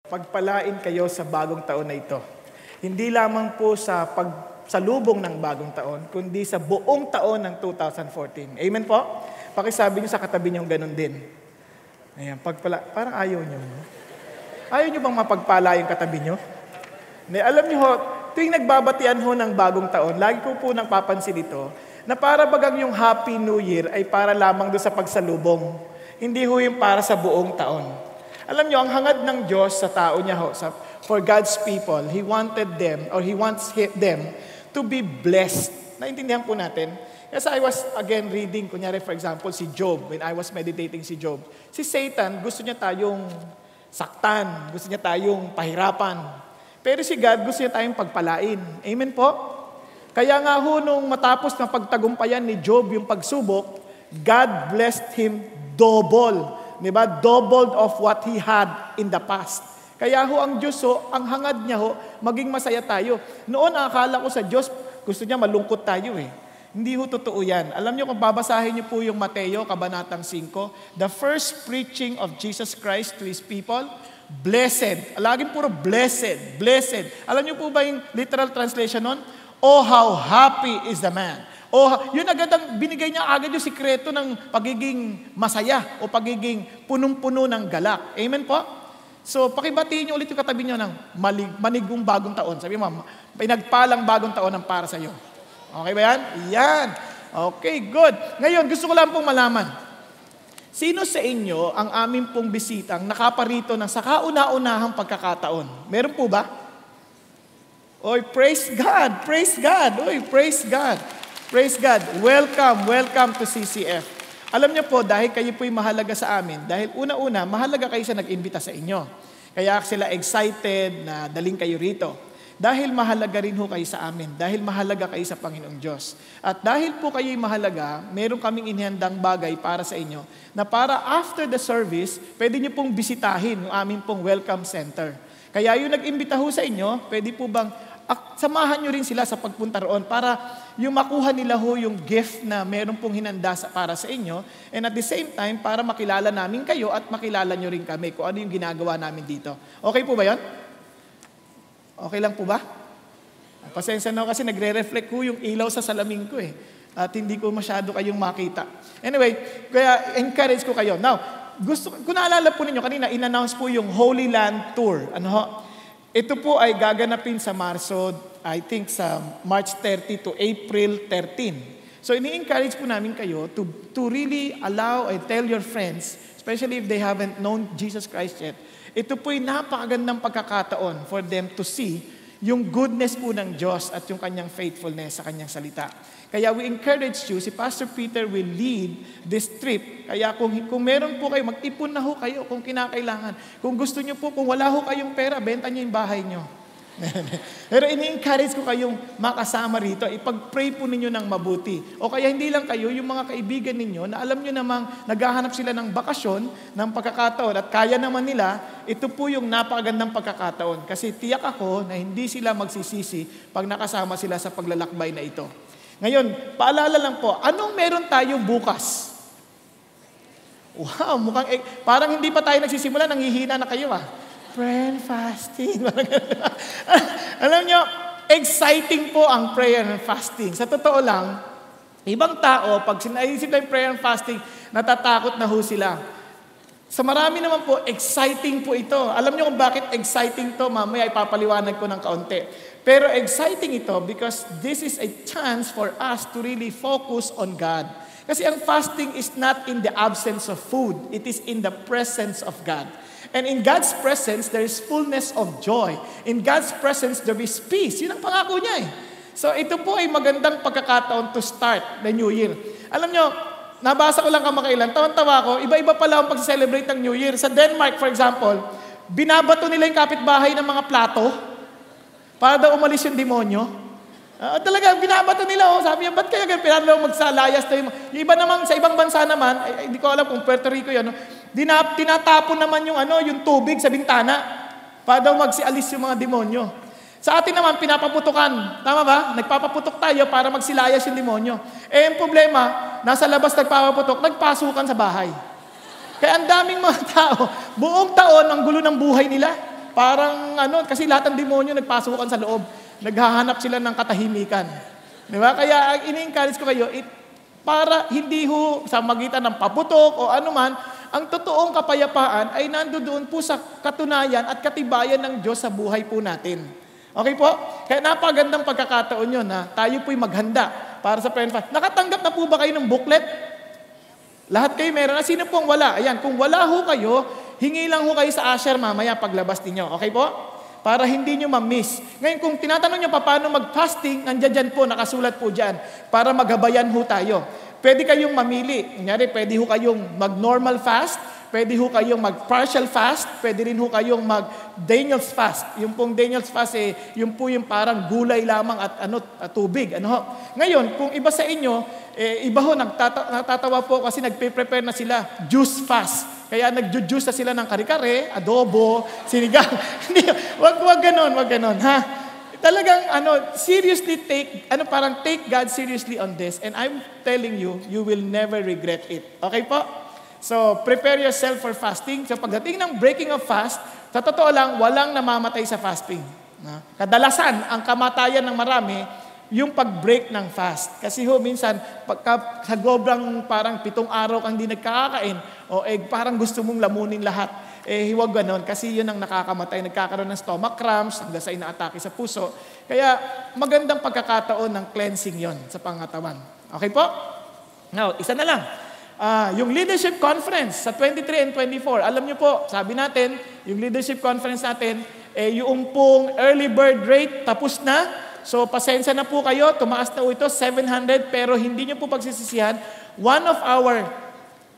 Pagpalain kayo sa bagong taon na ito. Hindi lamang po sa pagsalubong ng bagong taon, kundi sa buong taon ng 2014. Amen po? Pakisabi niyo sa katabi niyo ganun din. Ayan, parang ayaw niyo. Ayaw niyo bang mapagpala yung katabi niyo? Alam niyo ho, tuwing nagbabatian ho ng bagong taon, lagi ko po napapansin ito, na para bagang yung Happy New Year ay para lamang doon sa pagsalubong. Hindi ho yung para sa buong taon. Alam niyo, ang hangad ng Diyos sa tao niya ho, for God's people, He wanted them, or He wants them to be blessed. Naintindihan po natin? Kasi I was, again, reading, kunyari, for example, si Job, when I was meditating si Job. Si Satan, gusto niya tayong saktan, gusto niya tayong pahirapan. Pero si God, gusto niya tayong pagpalain. Amen po? Kaya nga ho, nung matapos ng pagtagumpayan ni Job yung pagsubok, God blessed him double. Diba? Doubled of what he had in the past. Kaya ho ang Diyos ho, ang hangad niya ho, maging masaya tayo. Noon akala ko sa Diyos, gusto niya malungkot tayo eh. Hindi ho totoo yan. Alam niyo kung babasahin niyo po yung Mateo, Kabanatang 5, the first preaching of Jesus Christ to His people, blessed. Laging puro blessed, blessed. Alam niyo po ba yung literal translation nun? Oh, how happy is the man. O yun agad ang binigay niya agad yung sikreto ng pagiging masaya o pagiging punong-puno ng galak. Amen po? So, pakibatiin niyo ulit yung katabi niyo ng manigong bagong taon. Sabi mo, pinagpalang bagong taon ang para sa iyo. Okay ba yan? Yan. Okay, good. Ngayon, gusto ko lang pong malaman. Sino sa inyo ang aming pong bisitang nakaparito ng sa kauna-unahang pagkakataon? Meron po ba? Oy, praise God! Praise God! Oy, praise God! Praise God. Welcome to CCF. Alam niyo po, dahil kayo po'y mahalaga sa amin, dahil una-una, mahalaga kayo sa nag-imbita sa inyo. Kaya sila excited na daling kayo rito. Dahil mahalaga rin ho kayo sa amin, dahil mahalaga kayo sa Panginoong Diyos. At dahil po kayo'y mahalaga, meron kaming inihandang bagay para sa inyo, na para after the service, pwede niyo pong bisitahin yung aming pong welcome center. Kaya yung nag-imbita ho sa inyo, pwede po bang samahan nyo rin sila sa pagpunta roon para yung makuha nila ho yung gift na meron pong hinanda para sa inyo, and at the same time, para makilala namin kayo at makilala nyo rin kami kung ano yung ginagawa namin dito. Okay po ba yun? Okay lang po ba? Pasensya na kasi nagre-reflect ko yung ilaw sa salamin ko eh. At hindi ko masyado kayong makita. Anyway, kaya encourage ko kayo. Now, kung naalala po ninyo, kanina in-announce po yung Holy Land Tour. Ano ho? Ito po ay gaganapin sa Marso, I think sa March 30 to April 13. So ini-encourage po namin kayo to really allow and tell your friends, especially if they haven't known Jesus Christ yet, ito po ay napakagandang pagkakataon for them to see yung goodness po ng Diyos at yung kanyang faithfulness sa kanyang salita. Kaya we encourage you, si Pastor Peter will lead this trip. Kaya kung meron po kayo, mag-ipon na ho kayo kung kinakailangan. Kung gusto nyo po, kung wala ho kayong pera, benta nyo yung bahay nyo. Pero ini-encourage ko kayong makasama rito. Ipag-pray po ninyo ng mabuti. O kaya hindi lang kayo, yung mga kaibigan ninyo na alam nyo namang naghahanap sila ng bakasyon, ng pagkakataon at kaya naman nila, ito po yung napakagandang pagkakataon. Kasi tiyak ako na hindi sila magsisisi pag nakasama sila sa paglalakbay na ito. Ngayon, paalala lang po, anong meron tayo bukas? Wow, mukhang parang hindi pa tayo nagsisimula, nanghihina na kayo ah. Prayer and fasting. Alam nyo, exciting po ang prayer and fasting. Sa totoo lang, ibang tao, pag sinaisip na yung prayer and fasting, natatakot na ho sila. Sa marami naman po, exciting po ito. Alam nyo kung bakit exciting to, mamaya ipapaliwanag ko ng kaunti. Pero exciting ito because this is a chance for us to really focus on God. Kasi ang fasting is not in the absence of food. It is in the presence of God. And in God's presence, there is fullness of joy. In God's presence, there is peace. Yun ang pangako niya eh. So ito po ay magandang pagkakataon to start the New Year. Alam nyo, nabasa ko lang kamakailan, tawan-tawa ko, iba-iba pala ang pag-celebrate ng New Year. Sa Denmark, for example, binabato nila yung kapitbahay ng mga plato para daw umalis yung demonyo. Talaga, binabato nila. Oh. Sabi niya, ba't kaya ganun? Pinadaw magsalayas tayo. Yung iba naman, sa ibang bansa naman, hindi ko alam kung Puerto Rico yan, no? Tinatapon naman yung tubig sa bintana para daw magsialis yung mga demonyo. Sa atin naman, pinapaputukan. Tama ba? Nagpapaputok tayo para magsilayas yung demonyo. Eh, ang problema, nasa labas nagpapaputok, nagpasukan sa bahay. Kaya ang daming mga tao, buong taon, ang gulo ng buhay nila. Parang kasi lahat ng demonyo nagpasukan sa loob. Naghahanap sila ng katahimikan. Di ba? Kaya ini-encourage ko kayo, para hindi sa magitan ng paputok o anuman, ang totoong kapayapaan ay nandoon po sa katunayan at katibayan ng Diyos sa buhay po natin. Okay po? Kaya napagandang pagkakataon yun na tayo po'y maghanda para sa prayer fast. Nakatanggap na po ba kayo ng booklet? Lahat kayo meron. Sino pong wala? Ayan, kung wala ho kayo, hingi lang ho kayo sa usher mamaya paglabas ninyo. Okay po? Para hindi nyo ma-miss. Ngayon, kung tinatanong nyo paano mag-fasting, nandiyan po, nakasulat po dyan, para magabayan ho tayo. Pwede kayong mamili. Kunyari, pwede ho kayong mag-normal fast, pwede ho kayong mag-partial fast, pwede rin ho kayong mag-Daniel's fast. Yung pong Daniel's fast, yung po yung parang gulay lamang at tubig. Ngayon, kung iba sa inyo, iba ho, nagtatawa po kasi nagpe-prepare na sila, juice fast. Kaya nagjujuice na sila ng kare-kare, adobo, sinigang. Wag ganon, ha? Talagang seriously take God seriously on this, and I'm telling you, you will never regret it. Okay po? So, prepare yourself for fasting. So, pagdating ng breaking of fast, sa totoo lang, walang namamatay sa fasting. Kadalasan, ang kamatayan ng marami, yung pag-break ng fast. Kasi minsan, pagka sa sobrang parang 7 araw kang di nagkakain, parang gusto mong lamunin lahat. Huwag ganon, kasi yun ang nakakamatay. Nagkakaroon ng stomach cramps, hanggang sa inaatake sa puso. Kaya, magandang pagkakataon ng cleansing yon sa pangatawan. Okay po? Now, isa na lang. Yung leadership conference sa 23 and 24, alam niyo po, sabi natin, yung leadership conference natin, yung pong early bird rate tapos na. So, pasensya na po kayo, tumaas na ito, 700, pero hindi nyo po pagsisisihan. One of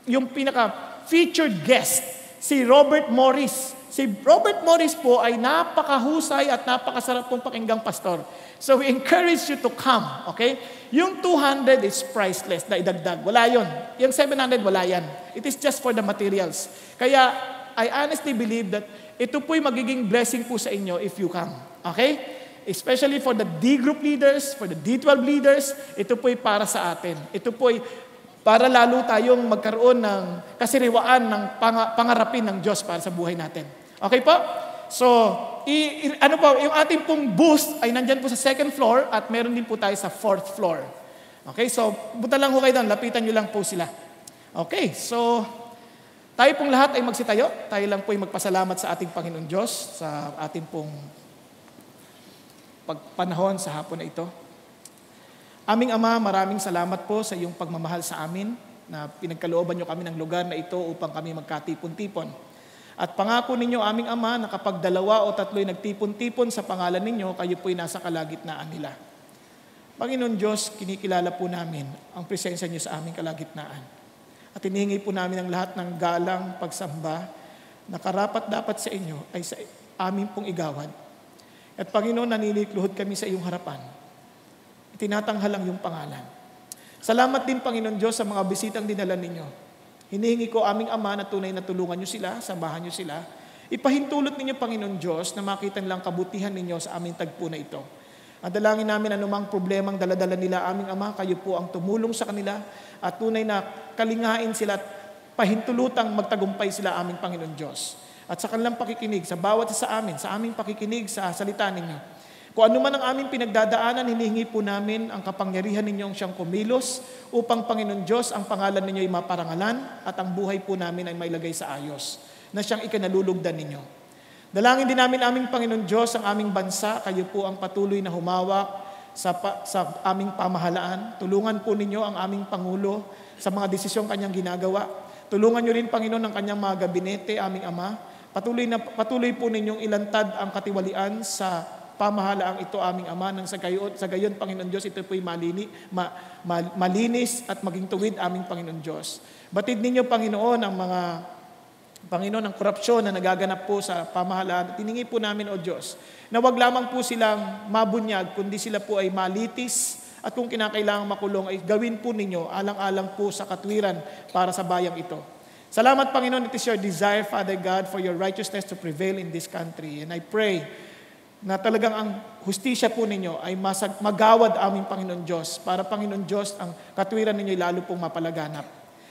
yung pinaka-featured guest, si Robert Morris. Si Robert Morris po ay napakahusay at napakasarap pong pakinggang pastor. So, we encourage you to come, okay? Yung 200 is priceless na idagdag. Wala yun. Yung 700, wala yan. It is just for the materials. Kaya, I honestly believe that ito po'y magiging blessing po sa inyo if you come. Okay? Especially for the D group leaders, for the D12 leaders, ito po'y para sa atin. Ito po'y para lalo tayong magkaroon ng kasiriwaan ng pangarapin ng Diyos para sa buhay natin. Okay po? So, yung ating pong booth ay nandyan po sa 2nd floor at meron din po tayo sa 4th floor. Okay, so buta lang ho kayo doon, lapitan nyo lang po sila. Okay, so tayo pong lahat ay magsitayo. Tayo lang po ay magpasalamat sa ating Panginoon Diyos, sa ating pong pagpanahon sa hapon na ito. Aming Ama, maraming salamat po sa iyong pagmamahal sa amin na pinagkalooban niyo kami ng lugar na ito upang kami magkatipon-tipon. At pangako ninyo, aming Ama, na kapag 2 o 3 nagtipon-tipon sa pangalan ninyo, kayo po'y nasa kalagitnaan nila. Panginoon Diyos, kinikilala po namin ang presensya niyo sa aming kalagitnaan. At hinihingi po namin ang lahat ng galang, pagsamba, na karapat-dapat sa inyo ay sa amin pong igawad. At Panginoon, nanilikluhod kami sa iyong harapan. Tinatanghal ang iyong pangalan. Salamat din, Panginoon Diyos, sa mga bisitang dinala ninyo. Hinihingi ko aming Ama na tunay na tulungan niyo sila, sambahan niyo sila. Ipahintulot ninyo, Panginoon Diyos, na makita nilang kabutihan ninyo sa aming tagpo na ito. At dalangin namin anumang problemang daladala nila, aming Ama, kayo po ang tumulong sa kanila at tunay na kalingain sila at pahintulutang magtagumpay sila, aming Panginoon Diyos. At sa kanilang pakikinig, sa bawat isa sa amin, sa aming pakikinig sa salita ninyo. Kung ano man ang aming pinagdadaanan, hinihingi po namin ang kapangyarihan ninyong siyang kumilos upang, Panginoon Diyos, ang pangalan ninyo ay maparangalan at ang buhay po namin ay mailagay sa ayos na siyang ikanalulugdan ninyo. Dalangin din namin, aming Panginoon Diyos, ang aming bansa. Kayo po ang patuloy na humawak sa aming pamahalaan. Tulungan po ninyo ang aming Pangulo sa mga desisyong kanyang ginagawa. Tulungan nyo rin, Panginoon, ang kanyang mga gabinete, aming Ama. Patuloy po ninyong ilantad ang katiwalian sa pamahalaang ito, aming Ama, nang sa gayon, Panginoon Diyos, ito po'y malinis at maging tuwid, aming Panginoon Diyos. Batid ninyo, Panginoon, ang korupsyon na nagaganap po sa pamahalaan. Tiningi po namin, O Diyos, na wag lamang po silang mabunyag, kundi sila po ay malitis at kung kinakailangang makulong ay gawin po ninyo alang-alang po sa katwiran para sa bayang ito. Salamat, Panginoon, it is your desire, Father God, for your righteousness to prevail in this country. And I pray na talagang ang hustisya po ninyo ay magawad aming Panginoon Diyos para, Panginoon Diyos, ang katwiran ninyo ay lalo pong mapalaganap.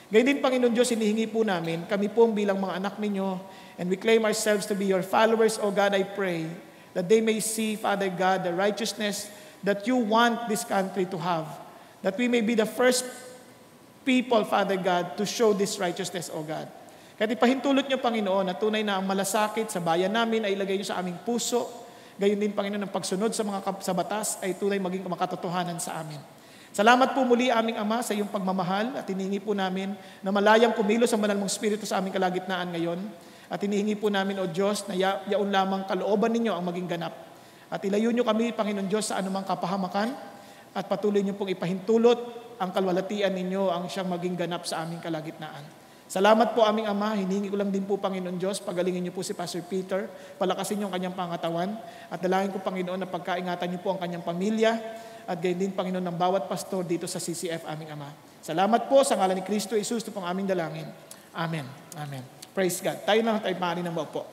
Gayon din, Panginoon Diyos, hinihingi po namin, kami pong bilang mga anak ninyo, and we claim ourselves to be your followers, O God, I pray, that they may see, Father God, the righteousness that you want this country to have. That we may be the first people, Father God, to show this righteousness, O God. Kaya ipahintulot niyo, Panginoon, na tunay na ang malasakit sa bayan namin ay ilagay niyo sa aming puso. Gayon din, Panginoon, ang pagsunod sa batas ay tunay maging makatotohanan sa amin. Salamat po muli, aming Ama, sa iyong pagmamahal at hinihingi po namin na malayang kumilos ang banal mong Espiritu sa aming kalagitnaan ngayon. At hinihingi po namin, O Diyos, na yaon lamang kalooban ninyo ang maging ganap. At ilayo niyo kami, Panginoon Diyos, sa anumang kapahamakan at patuloy niyo pong ipahintulot ang kalwalatian ninyo ang siyang maging ganap sa aming kalagitnaan. Salamat po, aming Ama. Hinihingi ko lang din po, Panginoon Diyos, pagalingin niyo po si Pastor Peter, palakasin niyo ang kanyang pangatawan, at dalangin ko, Panginoon, na pagkaingatan niyo po ang kanyang pamilya, at gayon din, Panginoon, ng bawat pastor dito sa CCF, aming Ama. Salamat po sa ngalan ni Kristo Jesus, ito pong aming dalangin. Amen. Amen. Praise God. Tayo maaari nang maupo.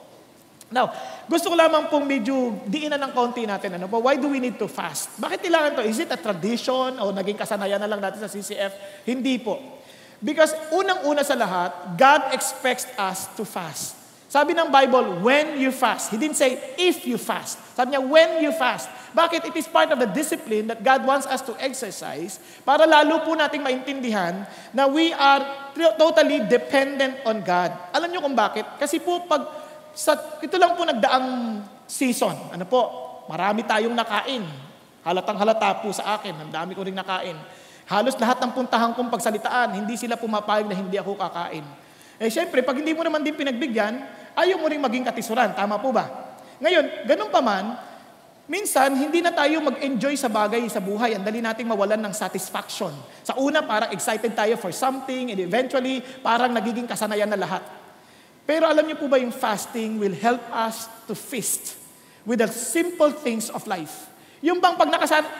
Now, gusto ko lamang pong medyo diinan ng konti natin. Ano po? Why do we need to fast? Bakit kailangan to? Is it a tradition o naging kasanayan na lang natin sa CCF? Hindi po. Because unang-una sa lahat, God expects us to fast. Sabi ng Bible, when you fast. He didn't say, if you fast. Sabi niya, when you fast. Bakit? It is part of the discipline that God wants us to exercise para lalo po nating maintindihan na we are totally dependent on God. Alam niyo kung bakit? Kasi po ito lang po nagdaang season. Ano po? Marami tayong nakain. Halatang halata po sa akin. Ang dami ko ring nakain. Halos lahat ng puntahan kong pagsalitaan, hindi sila pumapayag na hindi ako kakain. Siyempre, pag hindi mo naman din pinagbigyan, ayaw mo ring maging katisuran. Tama po ba? Ngayon, ganun pa man, minsan, hindi na tayo mag-enjoy sa bagay sa buhay. Ang dali nating mawalan ng satisfaction. Sa una, parang excited tayo for something, and eventually, parang nagiging kasanayan na lahat. Pero alam niyo po ba yung fasting will help us to feast with the simple things of life. Yung bang pag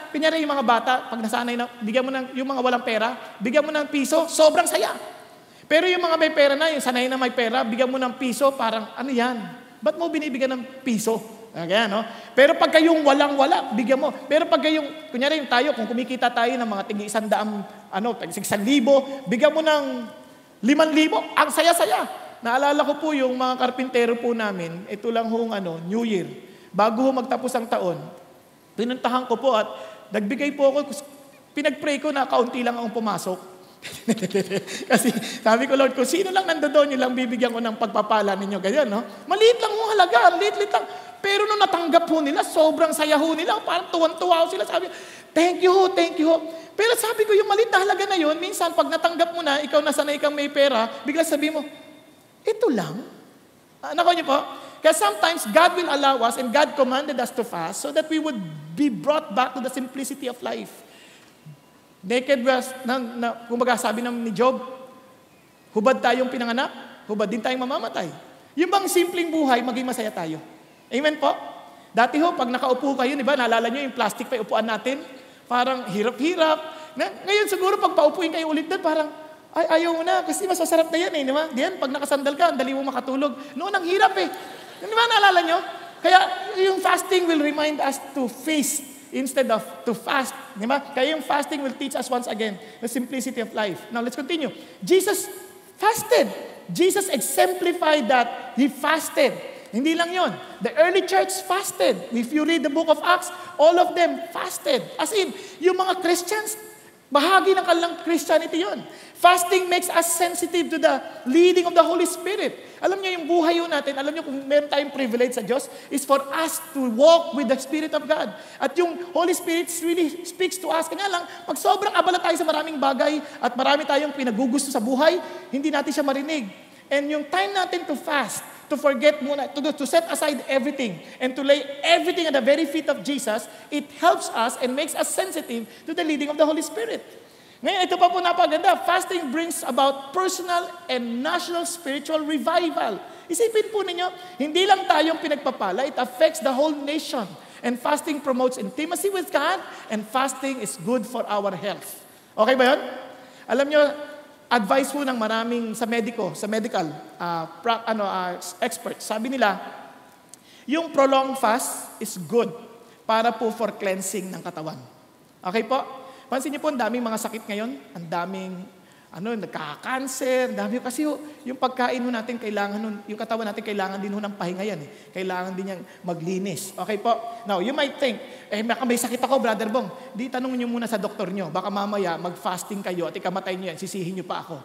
pinyari yung mga bata, pag nasanay na, bigyan mo ng, yung mga walang pera, bigyan mo ng piso, sobrang saya. Pero yung mga may pera na, yung sanay na may pera, bigyan mo ng piso, parang, ano yan? Ba't mo binibigyan ng piso? Kaya, no? Pero pagka yung walang-wala, bigyan mo. Pero pagka yung, kunyari yung tayo, kung kumikita tayo ng mga tig-100, 1,000, bigyan mo ng 5,000, ang saya-saya. Naalala ko po yung mga karpintero po namin, ito lang hong New Year. Bago magtapos ang taon, pinuntahan ko po at nagbigay po ako, pinag-pray ko na kaunti lang ang pumasok. Kasi sabi ko, Lord, kung sino lang nandoon, yun lang bibigyan ko ng pagpapala ninyo. Ganyan, no? Maliit lang mo halaga, liit lang. Pero nung natanggap ho nila, sobrang saya ho nila, parang tuwan-tuwa ho sila. Sabi, thank you ho. Pero sabi ko, yung maliit na halaga na yun, minsan pag natanggap mo na, ikaw nasanay kang may pera, bigla sabi mo, ito lang? Nako niyo po? Because sometimes God will allow us and God commanded us to fast so that we would be brought back to the simplicity of life. Naked was, kumbaga sabi ni Job, hubad tayong pinanganak, hubad din tayong mamamatay. Yung bang simpleng buhay, maging masaya tayo. Amen po? Dati ho, pag nakaupo kayo, di ba, naalala nyo yung plastic pa upuan natin? Parang hirap-hirap. Ngayon siguro, pag paupuin kayo ulit doon, parang, ay, ayaw mo na, kasi mas masarap na yan eh, di ba? Diyan, pag nakasandal ka, ang dali mo makatulog. Noon, ang hirap eh. Di ba, naalala nyo? Kaya, yung fasting will remind us to feast instead of to fast. Di ba? Kaya yung fasting will teach us once again the simplicity of life. Now, let's continue. Jesus fasted. Jesus exemplified that He fasted. Hindi lang yon. The early church fasted. If you read the book of Acts, all of them fasted. As in, yung mga Christians, bahagi ng kanilang Christianity yon. Fasting makes us sensitive to the leading of the Holy Spirit. Alam niyo yung buhay yun natin, alam niyo kung meron tayong privilege sa Diyos, is for us to walk with the Spirit of God. At yung Holy Spirit really speaks to us. Kanya lang, pag sobrang abala tayo sa maraming bagay at marami tayong pinagugusto sa buhay, hindi natin siya marinig. And yung time natin to fast, to forget muna, to set aside everything, and to lay everything at the very feet of Jesus, it helps us and makes us sensitive to the leading of the Holy Spirit. Ngayon, ito pa po napaganda. Fasting brings about personal and national spiritual revival. Isipin po ninyo, hindi lang tayong pinagpapala, it affects the whole nation. And fasting promotes intimacy with God, and fasting is good for our health. Okay ba yun? Alam nyo, advice po ng maraming sa medical experts. Sabi nila, yung prolonged fast is good para po for cleansing ng katawan. Okay po? Pansin niyo po, ang daming mga sakit ngayon, ang daming nagkaka-cancer, dami. Kasi yung pagkain mo natin, kailangan nun, yung katawan natin, kailangan din ng pahinga yan eh. Kailangan din niyang maglinis. Okay po? Now, you might think, baka may sakit ako, Brother Bong. Di, tanong niyo muna sa doktor niyo. Baka mamaya, mag-fasting kayo at ikamatay niyo yan, sisihin niyo pa ako.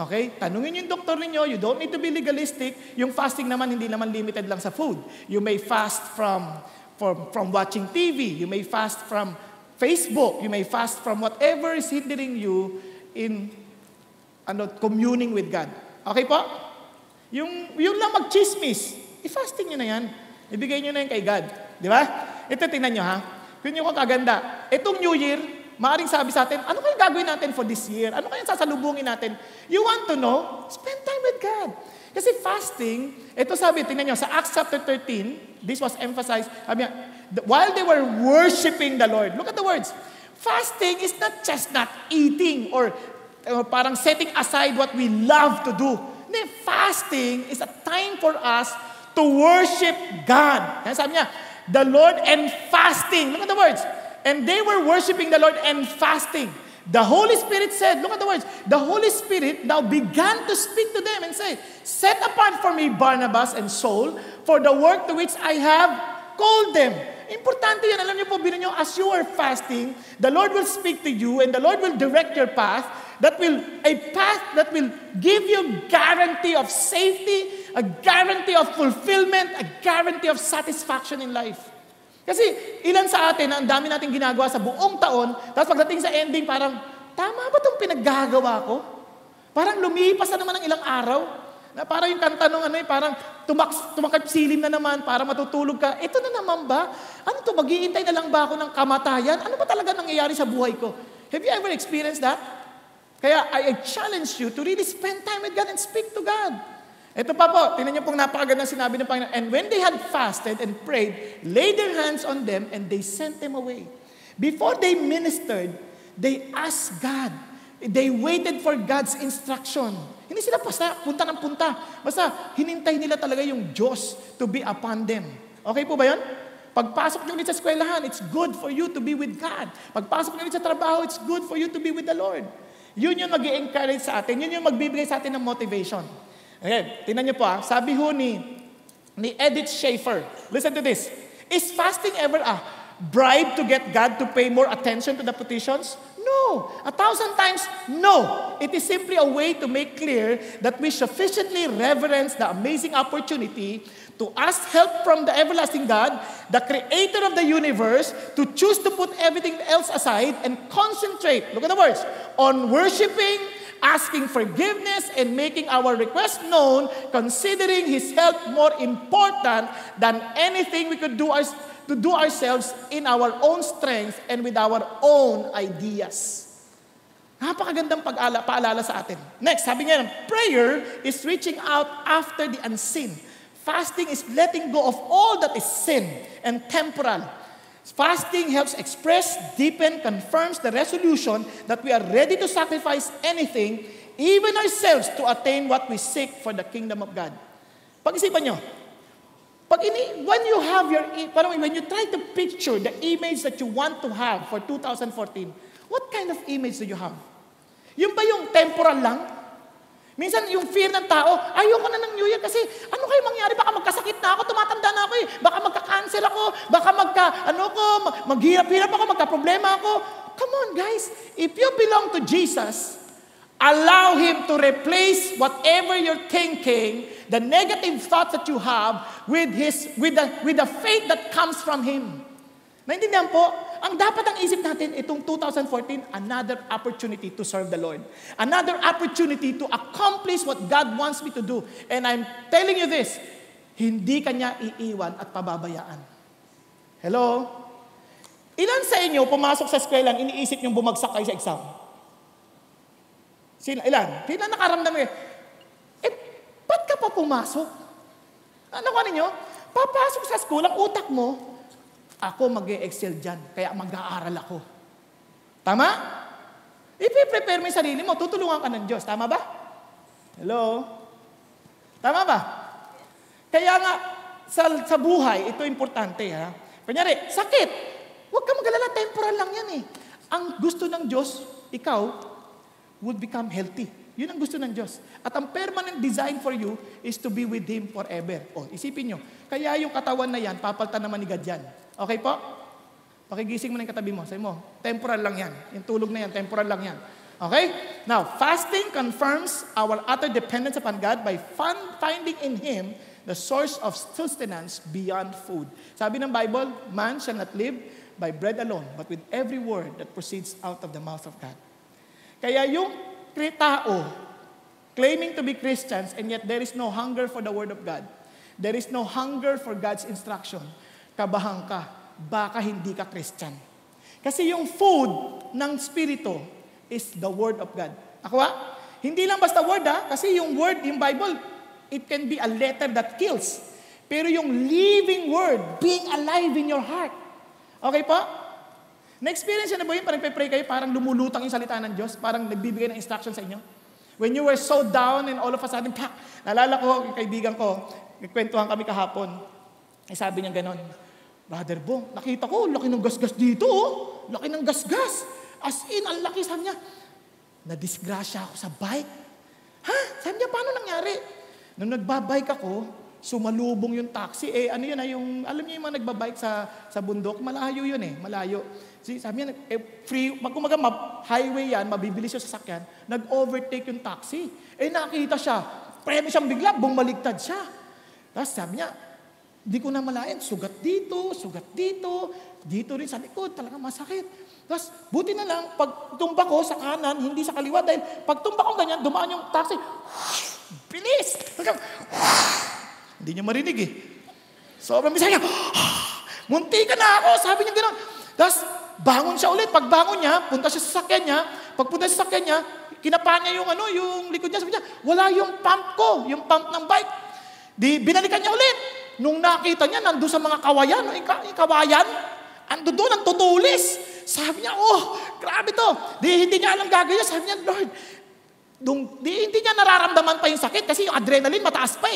Okay? Tanungin niyo yung doktor niyo, you don't need to be legalistic. Yung fasting naman, hindi naman limited lang sa food. You may fast from watching TV. You may fast from Facebook. You may fast from whatever is hindering you in communing with God. Okay po? Yung lang mag-chismis, i-fasting nyo na yan. Ibigay nyo na yan kay God. Di ba? Ito, tingnan nyo ha. Kung nyo kung kaganda, itong New Year, maaaring sabi sa atin, ano kayong gagawin natin for this year? Ano kayong sasalubungin natin? You want to know? Spend time with God. Kasi fasting, ito sabi, tingnan nyo, sa Acts chapter 13, this was emphasized, sabi, while they were worshiping the Lord, look at the words, fasting is not just not eating or parang setting aside what we love to do. Fasting is a time for us to worship God. Kaya sabi niya, the Lord and fasting. Look at the words. And they were worshiping the Lord and fasting. The Holy Spirit said, look at the words, the Holy Spirit now began to speak to them and say, set apart for me Barnabas and Saul for the work to which I have called them. Importante yan. Alam niyo po, bilang nyo, as you are fasting, the Lord will speak to you and the Lord will direct your path. A path that will give you guarantee of safety, a guarantee of fulfillment, a guarantee of satisfaction in life. Kasi ilan sa atin, ang dami natin ginagawa sa buong taon, tapos pagdating sa ending, parang, tama ba itong pinaggagawa ko? Parang lumipas na naman ng ilang araw. Na parang yung kanta nung parang tumakip silim na naman para matutulog ka. Ito na naman ba? Ano to, mag-iintay na lang ba ako ng kamatayan? Ano ba talaga nangyayari sa buhay ko? Have you ever experienced that? Kaya I challenge you to really spend time with God and speak to God. Ito pa po, tingnan niyo pong napakagandang sinabi ng Panginoon. And when they had fasted and prayed, laid their hands on them and they sent them away. Before they ministered, they asked God. They waited for God's instruction. Hindi sila basta punta ng punta. Basta hinintay nila talaga yung Diyos to be upon them. Okay po ba yun? Pagpasok nyo ulit sa eskwelahan, it's good for you to be with God. Pagpasok nyo ulit sa trabaho, it's good for you to be with the Lord. Yun yung mag-i-encourage sa atin. Yun yung magbibigay sa atin ng motivation. Okay, tingnan nyo po sabi ho ni Edith Schaefer, listen to this. Is fasting ever a bribe to get God to pay more attention to the petitions? No. 1,000 times, no. It is simply a way to make clear that we sufficiently reverence the amazing opportunity to ask help from the everlasting God, the creator of the universe, to choose to put everything else aside and concentrate, look at the words, on worshiping, asking forgiveness, and making our request known, considering His help more important than anything we could do ourselves in our own strength and with our own ideas. Napakagandang paalala sa atin. Next, sabi niya, prayer is reaching out after the unseen. Fasting is letting go of all that is sin and temporal. Fasting helps express, deepen, confirms the resolution that we are ready to sacrifice anything, even ourselves, to attain what we seek for the kingdom of God. Pag-isipan nyo, when you try to picture the image that you want to have for 2014, what kind of image do you have? Yung ba yung temporal lang? Minsan yung fear ng tao, ayoko na ng New Year kasi ano kayo mangyari? Baka magkasakit na ako, tumatanda na ako eh. Baka magka-cancel ako, baka maghirap-hirap ako, magka-problema ako. Come on guys, if you belong to Jesus, allow Him to replace whatever you're thinking, the negative thoughts that you have with the faith that comes from Him. Naintindihan po? Ang dapat ang isip natin, itong 2014, another opportunity to serve the Lord. Another opportunity to accomplish what God wants me to do. And I'm telling you this, hindi kanya iiwan at pababayaan. Hello? Ilan sa inyo pumasok sa eskwelahan, iniisip niyong bumagsak kayo sa exam? Ilan? Sino nakaramdam eh? Ba't ka pa pumasok? Ano ka ninyo? Papasok sa school, ang utak mo, ako mag-e-excel dyan, kaya mag-aaral ako. Tama? I-prepare mo yung sarili mo, tutulungan ka ng Diyos. Tama ba? Hello? Tama ba? Kaya nga, sa buhay, ito importante ha. Kunyari, sakit. Huwag ka mag-alala, temporal lang yan eh. Ang gusto ng Diyos, ikaw, would become healthy. Yun ang gusto ng Diyos. At ang permanent design for you is to be with Him forever. O, isipin nyo, kaya yung katawan na yan, papaltan naman ni God yan. Okay po? Pakigising mo na yung katabi mo. Sabi mo, temporal lang yan. Yung tulog na yan, temporal lang yan. Okay? Now, fasting confirms our utter dependence upon God by finding in Him the source of sustenance beyond food. Sabi ng Bible, man shall not live by bread alone, but with every word that proceeds out of the mouth of God. Kaya yung tao, claiming to be Christians, and yet there is no hunger for the Word of God, there is no hunger for God's instruction, kabahan ka, baka hindi ka Christian. Kasi yung food ng Spirito is the Word of God. Ako hindi lang basta word kasi yung word, yung Bible, it can be a letter that kills. Pero yung living word, being alive in your heart. Okay po? Na-experience na ba yun? Parang nagpe-pray kayo, parang lumulutang yung salita ng Diyos, parang nagbibigay ng instruction sa inyo. When you were so down and all of a sudden, naalala ko, yung kaibigan ko, nagkwentuhan kami kahapon. Sabi niya ganon, Brother Bong, nakita ko, laki ng gasgas dito, laki ng gasgas. As in, ang laki, sabi niya, nadisgrasya ako sa bike. Sabi niya, paano nangyari? Nung nagbabike ako, sumalubong yung taxi. Ano yun yung, alam niyo yung mga nagbabike sa bundok, malayo yun malayo. Sabi niya, free, kumaga highway yan, mabibilis yung sasakyan, nag-overtake yung taxi. Nakita siya, preme siyang bigla, bumaligtad siya. Tapos sabi niya, di ko na malayan, sugat dito rin sa likod, talaga masakit. Tapos, buti na lang, pag tumba ko sa kanan, hindi sa kaliwa, dahil pag tumba ko ganyan, dumaan yung taxi, bilis! Hindi niya marinig Sobrang bisa niya, munti ka na ako, sabi niya gano'n. Tapos, bangon siya ulit. Pag bangon niya, punta siya sa sakyan niya. Pagpunta sa sakyan niya, kinapa niya yung likod niya. Sabi niya, wala yung pump ko, yung pump ng bike. Di, binalikan niya ulit. Nung nakita niya, nandun sa mga kawayan, yung kawayan, ando doon, ang tutulis. Sabi niya, grabe to. Di, hindi niya alam gagawin. Sabi niya, Lord, hindi niya nararamdaman pa yung sakit kasi yung adrenaline mataas pa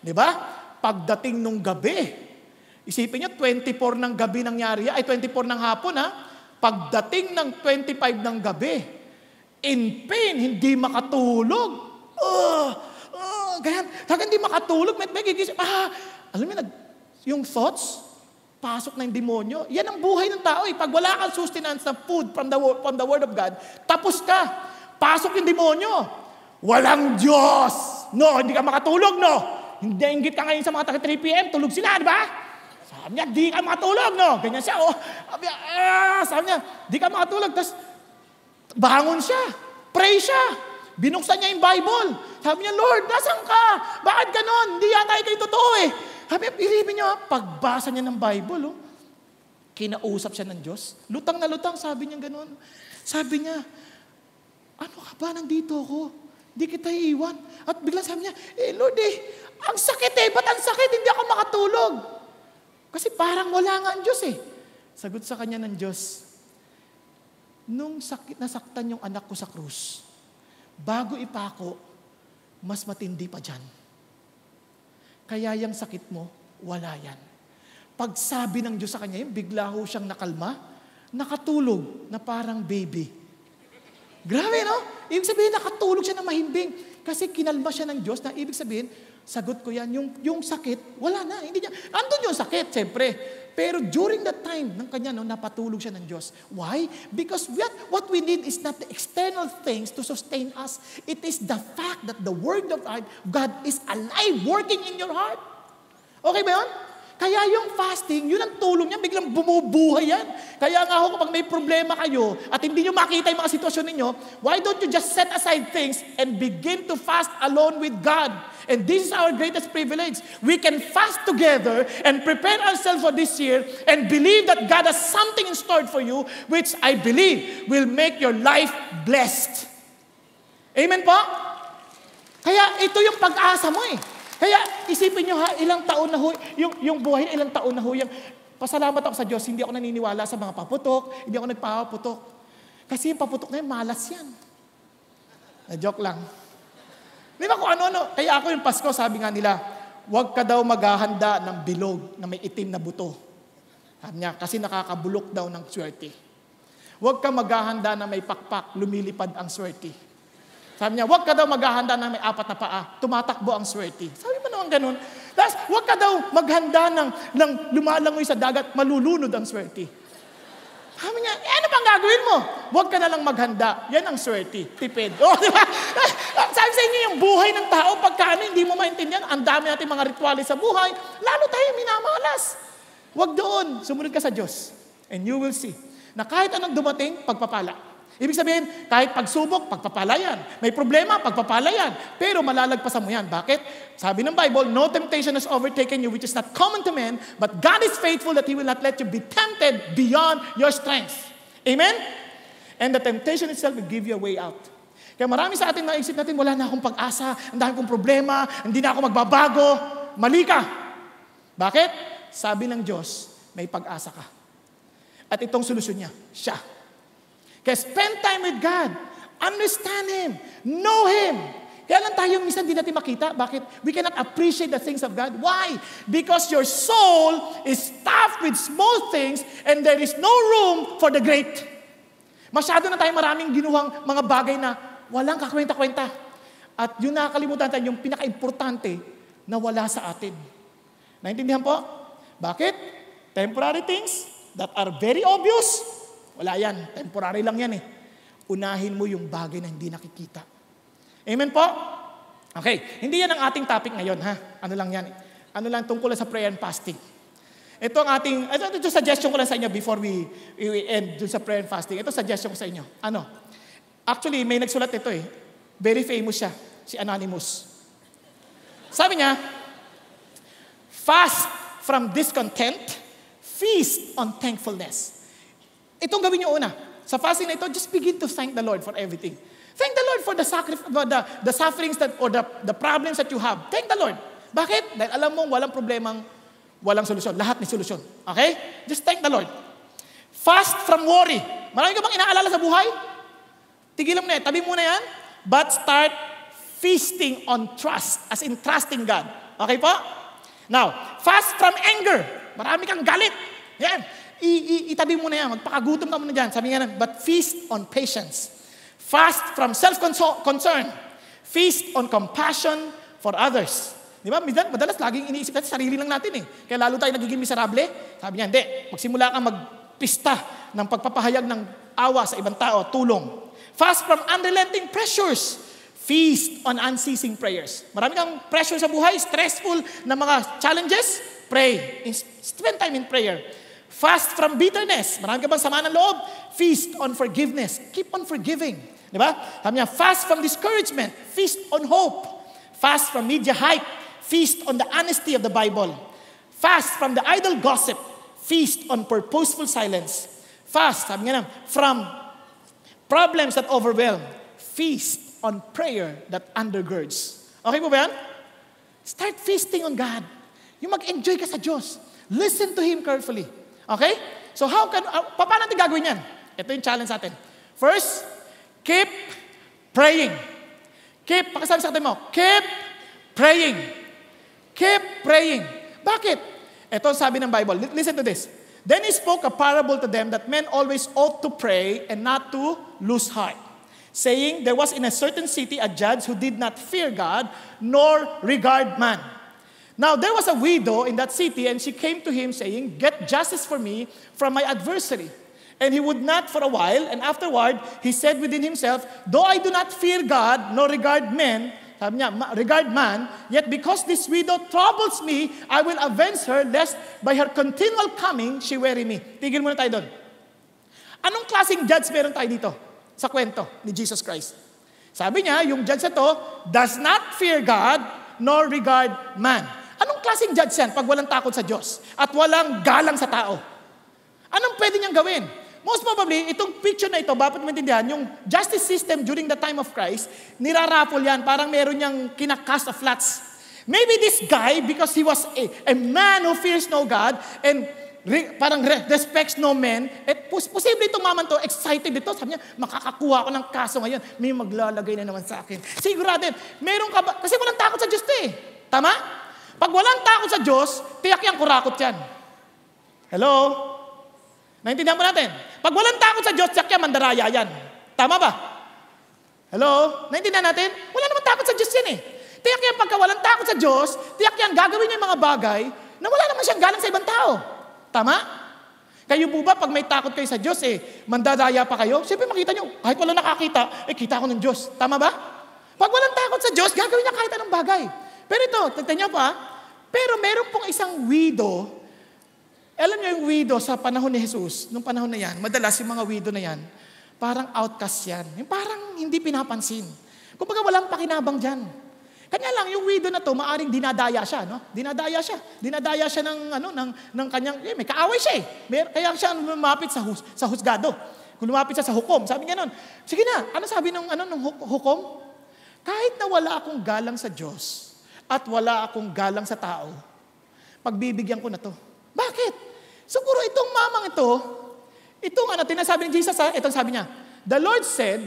Di ba? Pagdating nung gabi, isipin niyo, 24 ng gabi nangyari, 24 ng hapon Pagdating ng 25 ng gabi, in pain, hindi makatulog. Ganyan, hindi makatulog, may gigisip. Alam mo, yung thoughts, pasok na yung demonyo. Yan ang buhay ng tao. Pag wala kang sustenance ng food from the Word of God, tapos ka. Pasok yung demonyo. Walang Diyos. No, hindi ka makatulog, no. Hindi inggit ka ngayon sa mga taga 3 p.m., tulog sila, di ba? Sabi niya, di ka makatulog, no? Ganyan siya, sabi niya, di ka makatulog. Tapos, bangon siya. Pray siya. Binuksan niya yung Bible. Sabi niya, Lord, nasan ka? Bakit ganon? Hindi yata kayo totoo Sabi niya, ilipin niyo pagbasa niya ng Bible, kinausap siya ng Diyos. Lutang na lutang, sabi niya ganon. Sabi niya, ano ka ba, nandito ako? Di kita iiwan. At biglang sabi niya, Lord, ang sakit ba't ang sakit? Hindi ako makatulog. Kasi parang wala nga ang Diyos Sagot sa kanya ng Diyos, nung nasaktan yung anak ko sa krus, bago ipako, mas matindi pa dyan. Kaya yung sakit mo, wala yan. Pag sabi ng Diyos sa kanya, bigla ho siyang nakalma, nakatulog na parang baby. Grabe, no? Ibig sabihin, nakatulog siya na mahimbing. Kasi kinalma siya ng Diyos na ibig sabihin, sagot ko yan, yung sakit, wala na. Hindi niya, andun yung sakit, siyempre. Pero during that time, ng kanya, napatulog siya ng Diyos. Why? Because what we need is not the external things to sustain us. It is the fact that the Word of God is alive, working in your heart. Okay ba yun? Kaya yung fasting, yun ang tulong niya, biglang bumubuhay yan. Kaya nga ho, kapag may problema kayo at hindi nyo makita yung mga sitwasyon ninyo, why don't you just set aside things and begin to fast alone with God? And this is our greatest privilege. We can fast together and prepare ourselves for this year and believe that God has something in store for you, which I believe will make your life blessed. Amen po? Kaya ito yung pag-asa mo Kaya isipin nyo ilang taon na ho, yung buhay ilang taon na ho, pasalamat ako sa Diyos, hindi ako naniniwala sa mga paputok, hindi ako nagpapaputok. Kasi yung paputok na yun, malas yan. Na-joke lang. Di ba kung ano-ano? Kaya ako yung Pasko, sabi nga nila, huwag ka daw maghahanda ng bilog na may itim na buto. Sabi niya, kasi nakakabulok daw ng swerte. Huwag ka maghahanda na may pakpak, lumilipad ang swerte. Sabi niya, huwag ka daw maghahanda na may 4 na paa. Tumatakbo ang swerte. Sabi mo naman ganun. Tapos, huwag ka daw maghanda ng lumalangoy sa dagat, malulunod ang swerte. Sabi niya, ano pang gagawin mo? Huwag ka na lang maghanda. Yan ang swerte. Tipid. Oh, di ba? Sabi sa inyo, yung buhay ng tao, pagka hindi mo maintindihan, ang dami natin mga ritualis sa buhay, lalo tayo minamalas. Huwag doon. Sumunod ka sa Diyos. And you will see na kahit anong dumating, pagpapala. Ibig sabihin, kahit pagsubok, pagpapala yan. May problema, pagpapala yan. Pero malalagpasan mo yan. Bakit? Sabi ng Bible, no temptation has overtaken you which is not common to men, but God is faithful that He will not let you be tempted beyond your strength. Amen? And the temptation itself will give you a way out. Kaya marami sa atin naisip natin, wala na akong pag-asa, ang dami kong problema, hindi na ako magbabago. Mali ka. Bakit? Sabi ng Diyos, may pag-asa ka. At itong solusyon niya, siya. Kaya spend time with God. Understand Him. Know Him. Kaya lang tayo minsan hindi natin makita. Bakit? We cannot appreciate the things of God. Why? Because your soul is stuffed with small things and there is no room for the great. Masyado na tayo maraming ginuhang mga bagay na walang kakwenta-kwenta. At yung nakakalimutan tayo, yung pinaka-importante na wala sa atin. Naintindihan po? Bakit? Temporary things that are very obvious. Wala yan. Temporary lang yan eh. Unahin mo yung bagay na hindi nakikita. Amen po? Okay. Hindi yan ang ating topic ngayon, ha? Ano lang yan? Ano lang tungkol sa prayer and fasting. Ito ang ating, ito suggestion ko lang sa inyo before we end dun sa prayer and fasting. Ito suggestion ko sa inyo. Ano? Actually, may nagsulat ito eh. Very famous siya. Si Anonymous. Sabi niya, fast from discontent, feast on thankfulness. Itong gawin niyo una. Sa fasting na ito, just begin to thank the Lord for everything. Thank the Lord for the sufferings or the problems that you have. Thank the Lord. Bakit? Dahil alam mo, walang problemang walang solusyon. Lahat may solusyon. Okay? Just thank the Lord. Fast from worry. Marami ka bang inaalala sa buhay? Tigilan mo na yan. Tabi mo na yan. But start feasting on trust. As in trusting God. Okay po? Now, fast from anger. Marami kang galit. Yan. Itabi mo na yan. Magpakagutom ka muna dyan. Sabi nga na, but feast on patience. Fast from self-concern. Feast on compassion for others. Di ba? Madalas laging iniisip natin, sarili lang natin eh. Kaya lalo tayo nagiging miserable. Sabi niya, hindi. Magsimula kang magpista ng pagpapahayag ng awa sa ibang tao, tulong. Fast from unrelenting pressures. Feast on unceasing prayers. Marami kang pressure sa buhay, stressful na mga challenges. Pray. Spend time in prayer. Fast from bitterness. Marami ka bang sama ng loob? Feast on forgiveness. Keep on forgiving. Di ba? Sabi niya, fast from discouragement. Feast on hope. Fast from media hype. Feast on the honesty of the Bible. Fast from the idle gossip. Feast on purposeful silence. Fast, sabi nga na, from problems that overwhelm. Feast on prayer that undergirds. Okay po ba yan? Start feasting on God. Yung mag-enjoy ka sa Diyos. Listen to Him carefully. Okay? So paano natin gagawin yan? Ito yung challenge natin. First, keep praying. Pakisabi sa atin mo, keep praying. Keep praying. Bakit? Ito sabi ng Bible. Listen to this. Then He spoke a parable to them that men always ought to pray and not to lose heart. Saying, there was in a certain city a judge who did not fear God nor regard man. Now, there was a widow in that city, and she came to him saying, get justice for me from my adversary. And he would not for a while, and afterward, he said within himself, though I do not fear God, nor regard men, sabi niya, regard man, yet because this widow troubles me, I will avenge her, lest by her continual coming, she weary me. Tigil muna tayo doon. Anong klaseng judge meron tayo dito sa kwento ni Jesus Christ? Sabi niya, yung judge na to, does not fear God, nor regard man. Anong klaseng judge yan pag walang takot sa Diyos at walang galang sa tao? Anong pwede niyang gawin? Most probably, itong picture na ito, dapat maintindihan, yung justice system during the time of Christ, niraraffle yan, parang meron niyang kinakast of flats. Maybe this guy, because he was a man who fears no God and parang respects no man, posible itong maman to, excited dito, sabi niya, makakakuha ko ng kaso ngayon, may maglalagay na naman sa akin. Sigurado, meron ka ba? Kasi walang takot sa Diyos to eh. Tama? Pag walang takot sa Diyos, tiyak yang kurakot yan. Hello? Naintindihan mo natin? Pag walang takot sa Diyos, tiyak yan mandaraya yan. Tama ba? Hello? Naintindihan natin? Wala naman takot sa Diyos yan eh. Tiyak yan pagka walang takot sa Diyos, tiyak yan gagawin niya yung mga bagay na wala naman siyang galang sa ibang tao. Tama? Kayo po ba, pag may takot kayo sa Diyos, mandadaya pa kayo? Siyempre makita nyo, kahit wala nakakita, kita ko ng Diyos. Tama ba? Pag walang takot sa Diyos, gagawin niya kahit anong bagay. Pero ito, tignan niyo pa, pero meron pong isang widow. Alam niyo yung widow sa panahon ni Jesus, nung panahon na yan, madalas yung mga widow na yan, parang outcast yan. Yung parang hindi pinapansin. Kumbaga walang pakinabang dyan. Kanya lang, yung widow na to, maaring dinadaya siya, no? Dinadaya siya. Dinadaya siya ng kanyang, may kaaway siya kaya siya lumapit sa husgado. Kung lumapit siya sa hukom, sabi niya nun, sige na, ano sabi nung hukom? Kahit na wala akong galang sa Diyos at wala akong galang sa tao, pagbibigyan ko na to. Bakit? Siguro itong mamang itong tinasabi ni Jesus, itong sabi niya, the Lord said,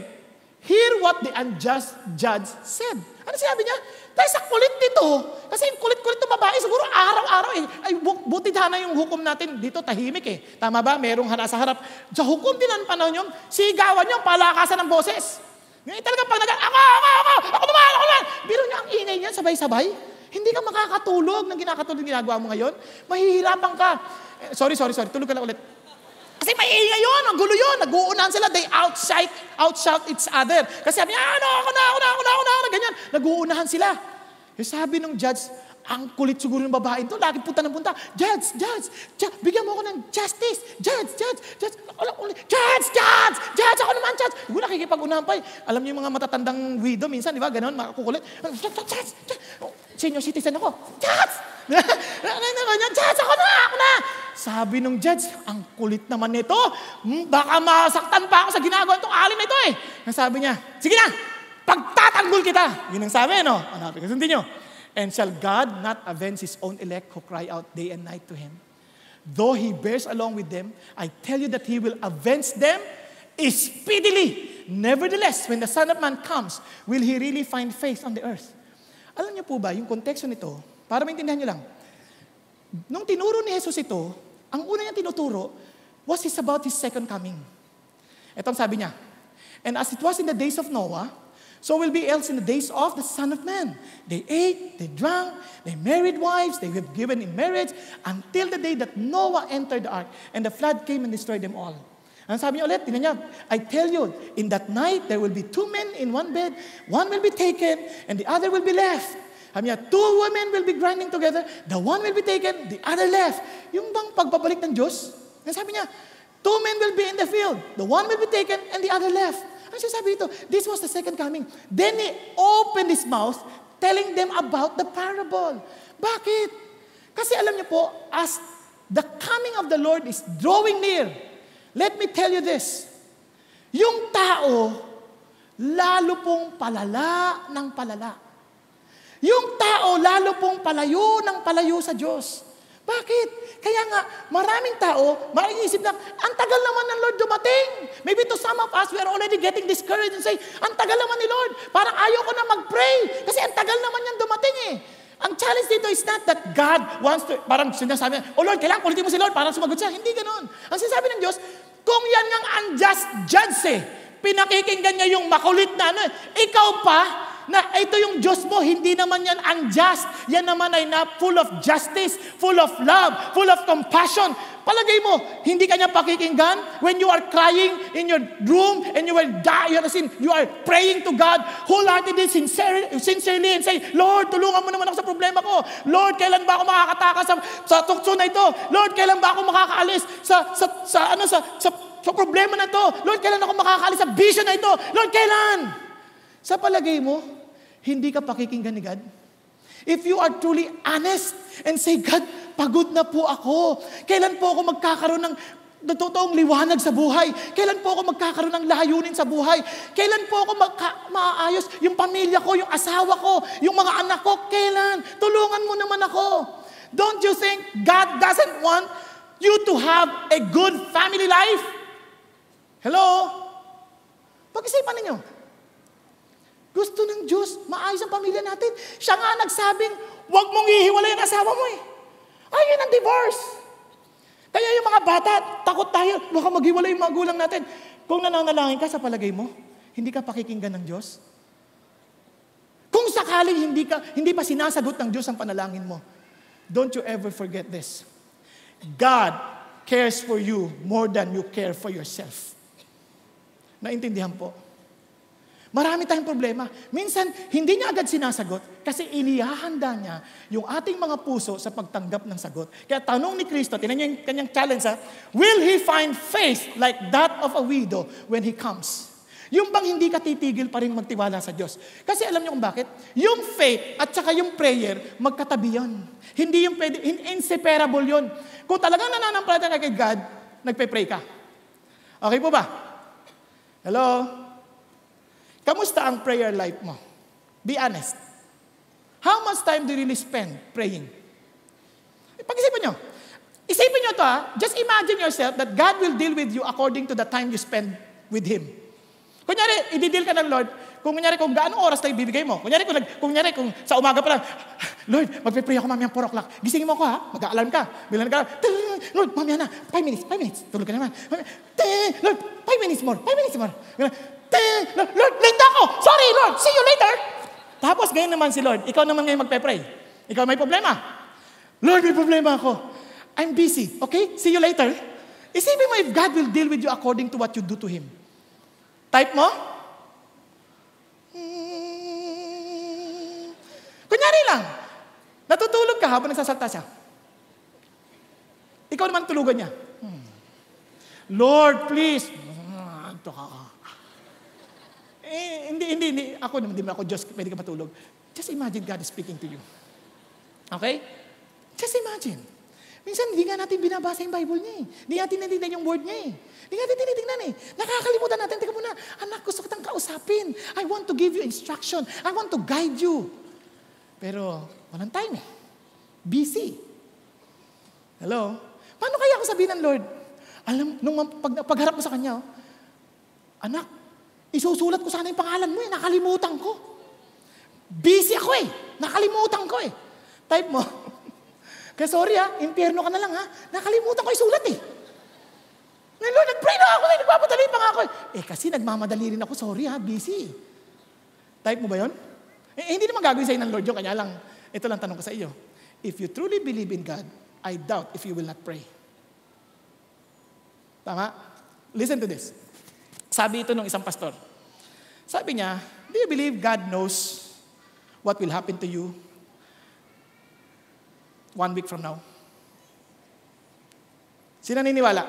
hear what the unjust judge said. Ano sinabi niya? Dahil sa kulit nito, kasi yung kulit-kulit ng babae, siguro araw-araw ay buti sana yung hukom natin dito tahimik Tama ba? Merong nasa harap. Sa hukom din ang panahon yung sigawan yung palakasan ng boses. Ngayon talaga pag ako naman. Biro niya ang ingay niyan, sabay-sabay. Hindi ka makakatulog ng ginagawa mo ngayon. Mahihirapan ka. Sorry. Tulog ka lang ulit. Kasi may ingay yun, ang gulo yun. Nag-uunahan sila, they outshout each other. Kasi sabi niya, ako na, ganyan. Nag-uunahan sila. Sabi nung judge, ang kulit siguro ng babae ito, lagi punta ng punta. Judge, bigyan mo ako ng justice. Judge, ako naman, judge. Siguro nakikipag-unahan pa Alam niyo yung mga matatandang widow, minsan, di ba, ganon, makakukulit. Judge, senior citizen ako. Judge, ako na. Sabi nung judge, ang kulit naman nito. Baka masaktan pa ako sa ginagawa itong alin na ito Sabi niya, sige na, pagtatanggol kita. Yun ang sabi, no? Hanapin, sundin nyo. And shall God not avenge His own elect who cry out day and night to Him? Though He bears along with them, I tell you that He will avenge them speedily. Nevertheless, when the Son of Man comes, will He really find faith on the earth? Alam niyo po ba, yung konteksto nito, para maintindihan niyo lang, nung tinuro ni Jesus ito, ang una niyang tinuturo was about His second coming. Itong sabi niya, and as it was in the days of Noah, so will be else in the days of the Son of Man. They ate, they drank, they married wives, they were given in marriage, until the day that Noah entered the ark, and the flood came and destroyed them all. Ang sabi niya ulit, tingnan niya, I tell you, in that night, there will be 2 men in one bed, one will be taken, and the other will be left. Sabi niya, 2 women will be grinding together, the one will be taken, the other left. Yung bang pagbabalik ng Diyos? Ang sabi niya, 2 men will be in the field, the one will be taken, and the other left. Ano siya sabi ito? This was the second coming. Then He opened His mouth, telling them about the parable. Bakit? Kasi alam niyo po, as the coming of the Lord is drawing near, let me tell you this, yung tao, lalo pong palala ng palala. Yung tao, lalo pong palayo ng palayo sa Diyos. Bakit? Kaya nga, maraming tao, maraming isip na, ang tagal naman ng Lord dumating. Maybe to some of us, we are already getting discouraged and say, ang tagal naman ni Lord. Parang ayaw ko na mag-pray. Kasi ang tagal naman yan dumating Ang challenge dito is not that God wants to, parang sinasabi niya, oh Lord, kailangan kulitin mo si Lord, parang sumagot siya. Hindi ganon. Ang sinasabi ng Diyos, kung yan ngang unjust judge pinakikinggan niya yung makulit na ikaw pa, na ito yung Diyos mo, hindi naman yan unjust. Yan naman ay full of justice, full of love, full of compassion. Palagay mo, hindi ka niya pakikinggan when you are crying in your room and you are praying to God wholeheartedly, sincerely and say, Lord, tulungan mo naman ako sa problema ko. Lord, kailan ba ako makakatakas sa tukso na ito? Lord, kailan ba ako makakaalis sa problema na ito? Lord, kailan ako makakaalis sa vision na ito? Lord, kailan? Sa palagay mo, hindi ka pakikinggan ni God? If you are truly honest and say, God, pagod na po ako. Kailan po ako magkakaroon ng totoong liwanag sa buhay? Kailan po ako magkakaroon ng layunin sa buhay? Kailan po ako maayos yung pamilya ko, yung asawa ko, yung mga anak ko? Kailan? Tulungan mo naman ako. Don't you think God doesn't want you to have a good family life? Hello? Pag-isipan ninyo. Gusto ng Diyos, maayos ang pamilya natin. Siya nga nagsabing, huwag mong ihiwalay ang asawa mo Ayun ang divorce. Kaya yung mga bata, takot tayo, baka maghiwalay yung magulang natin. Kung nananalangin ka sa palagay mo, hindi ka pakikinggan ng Diyos? Kung sakaling hindi pa sinasagot ng Diyos ang panalangin mo, don't you ever forget this. God cares for you more than you care for yourself. Naintindihan po? Marami tayong problema. Minsan, hindi niya agad sinasagot kasi inihahanda niya yung ating mga puso sa pagtanggap ng sagot. Kaya tanong ni Kristo, tinan niyo yung kanyang challenge, will He find faith like that of a widow when He comes? Yung bang hindi ka titigil pa rin magtiwala sa Diyos? Kasi alam niyo kung bakit? Yung faith at saka yung prayer, magkatabi yun. Hindi yung pwede, inseparable yun. Kung talagang nananampalataya ka kay God, nagpe-pray ka. Okay po ba? Hello? Kamusta ang prayer life mo? Be honest. How much time do you really spend praying? Pag-isipan nyo. Isipin nyo to Just imagine yourself that God will deal with you according to the time you spend with Him. Kunyari, i-deal ka ng Lord. Kung gaano oras na ibibigay mo. Kunyari, kung sa umaga pa lang, Lord, magpe-pray ako mamaya 4 o'clock. Gisingin mo ako Mag-aalarm ka. Bilang ka. Lord, mamaya na. 5 minutes. Tulog ka naman. Lord, 5 minutes more. Lord, late ako. Sorry, Lord. See you later. Tapos ganyan naman si Lord. Ikaw naman ngayon magpe-pray. Ikaw may problema. Lord, may problema ako. I'm busy. Okay? See you later. Isipin mo if God will deal with you according to what you do to Him. Type mo? Kunyari lang. Natutulog ka habang nagsasalta siya. Ikaw naman tulugan niya. Lord, please. Anto ka. Hindi. Ako naman, hindi mo ako Diyos, pwede ka matulog. Just imagine God is speaking to you. Okay? Just imagine. Minsan, hindi nga natin binabasa yung Bible niya Hindi natin natitignan yung word niya Hindi natin tinitignan Nakakalimutan natin. Teka muna, anak, gusto kitang kausapin. I want to give you instruction. I want to guide you. Pero, walang time Busy. Hello? Paano kaya ako sabihin ng Lord? Alam, nung pagharap mo sa Kanya, anak, isusulat ko sana yung pangalan mo nakalimutan ko. Busy ako nakalimutan ko Type mo. Kaya sorry impyerno ka na lang nakalimutan ko isulat Lord, nag-pray na ako nagpapadali pa nga ako kasi nagmamadali rin ako, sorry busy. Type mo ba yun? Hindi naman gagawin sa'yo ng Lord yun, kanya lang, ito lang tanong ko sa iyo. If you truly believe in God, I doubt if you will not pray. Tama? Listen to this. Sabi ito ng isang pastor. Sabi niya, do you believe God knows what will happen to you 1 week from now? Sino naniniwala?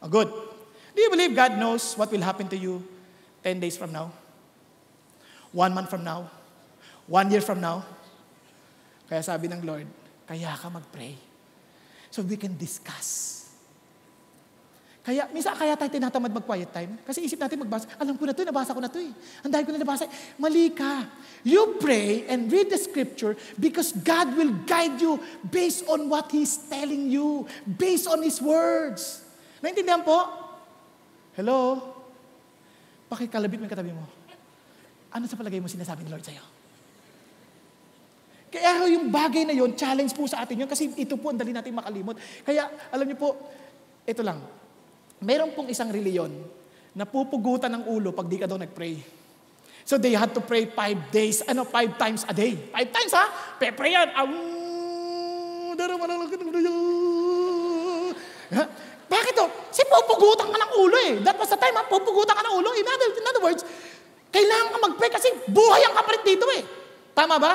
Good. Do you believe God knows what will happen to you 10 days from now? 1 month from now? 1 year from now? Kaya sabi ng Lord, kaya ka mag-pray. So we can discuss. Minsan kaya tayo tinatamad mag-quiet time. Kasi isip natin magbasa. Alam ko na ito, nabasa ko na ito Ang dahil ko na nabasa. Mali ka. You pray and read the scripture because God will guide you based on what He's telling you. Based on His words. Naintindihan po? Hello? Pakikalabit mo yung katabi mo. Ano sa palagay mo sinasabi ni Lord sa'yo? Kaya yung bagay na yon challenge po sa atin yun kasi ito po ang dali natin makalimot. Kaya alam niyo po, ito lang. Meron pong isang reliyon na pupugutan ng ulo pag di ka daw nag-pray. So they had to pray 5 days, 5 times a day. 5 times Pe-pray yan. Bakit Kasi pupugutan ka ng ulo That was the time pupugutan ka ng ulo. In other words, kailangan ka mag-pray kasi buhay ang kapalit dito Tama ba?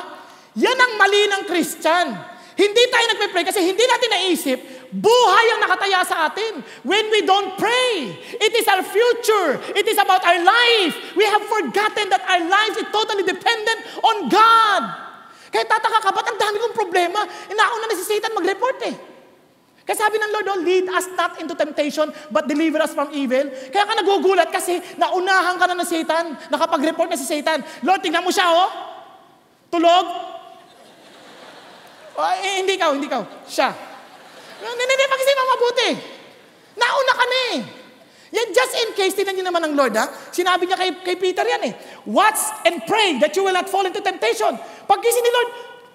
Yan ang mali ng Christian. Hindi tayo nagpe-pray kasi hindi natin naisip, buhay ang nakataya sa atin. When we don't pray, it is our future. It is about our life. We have forgotten that our life is totally dependent on God. Kaya tataka ka, ba't ang dami kong problema? Inauna na si Satan mag-report Kaya sabi ng Lord, lead us not into temptation, but deliver us from evil. Kaya ka nagugulat kasi naunahan ka na ng Satan. Nakapag-report na si Satan. Lord, tingnan mo siya Tulog. Hindi ka. Siya. Hindi, pag-isip mo mabuti. Nauna ka na Yan, just in case, tinan niyo naman ng Lord, Sinabi niya kay Peter yan Watch and pray that you will not fall into temptation. Pag-isip ni Lord,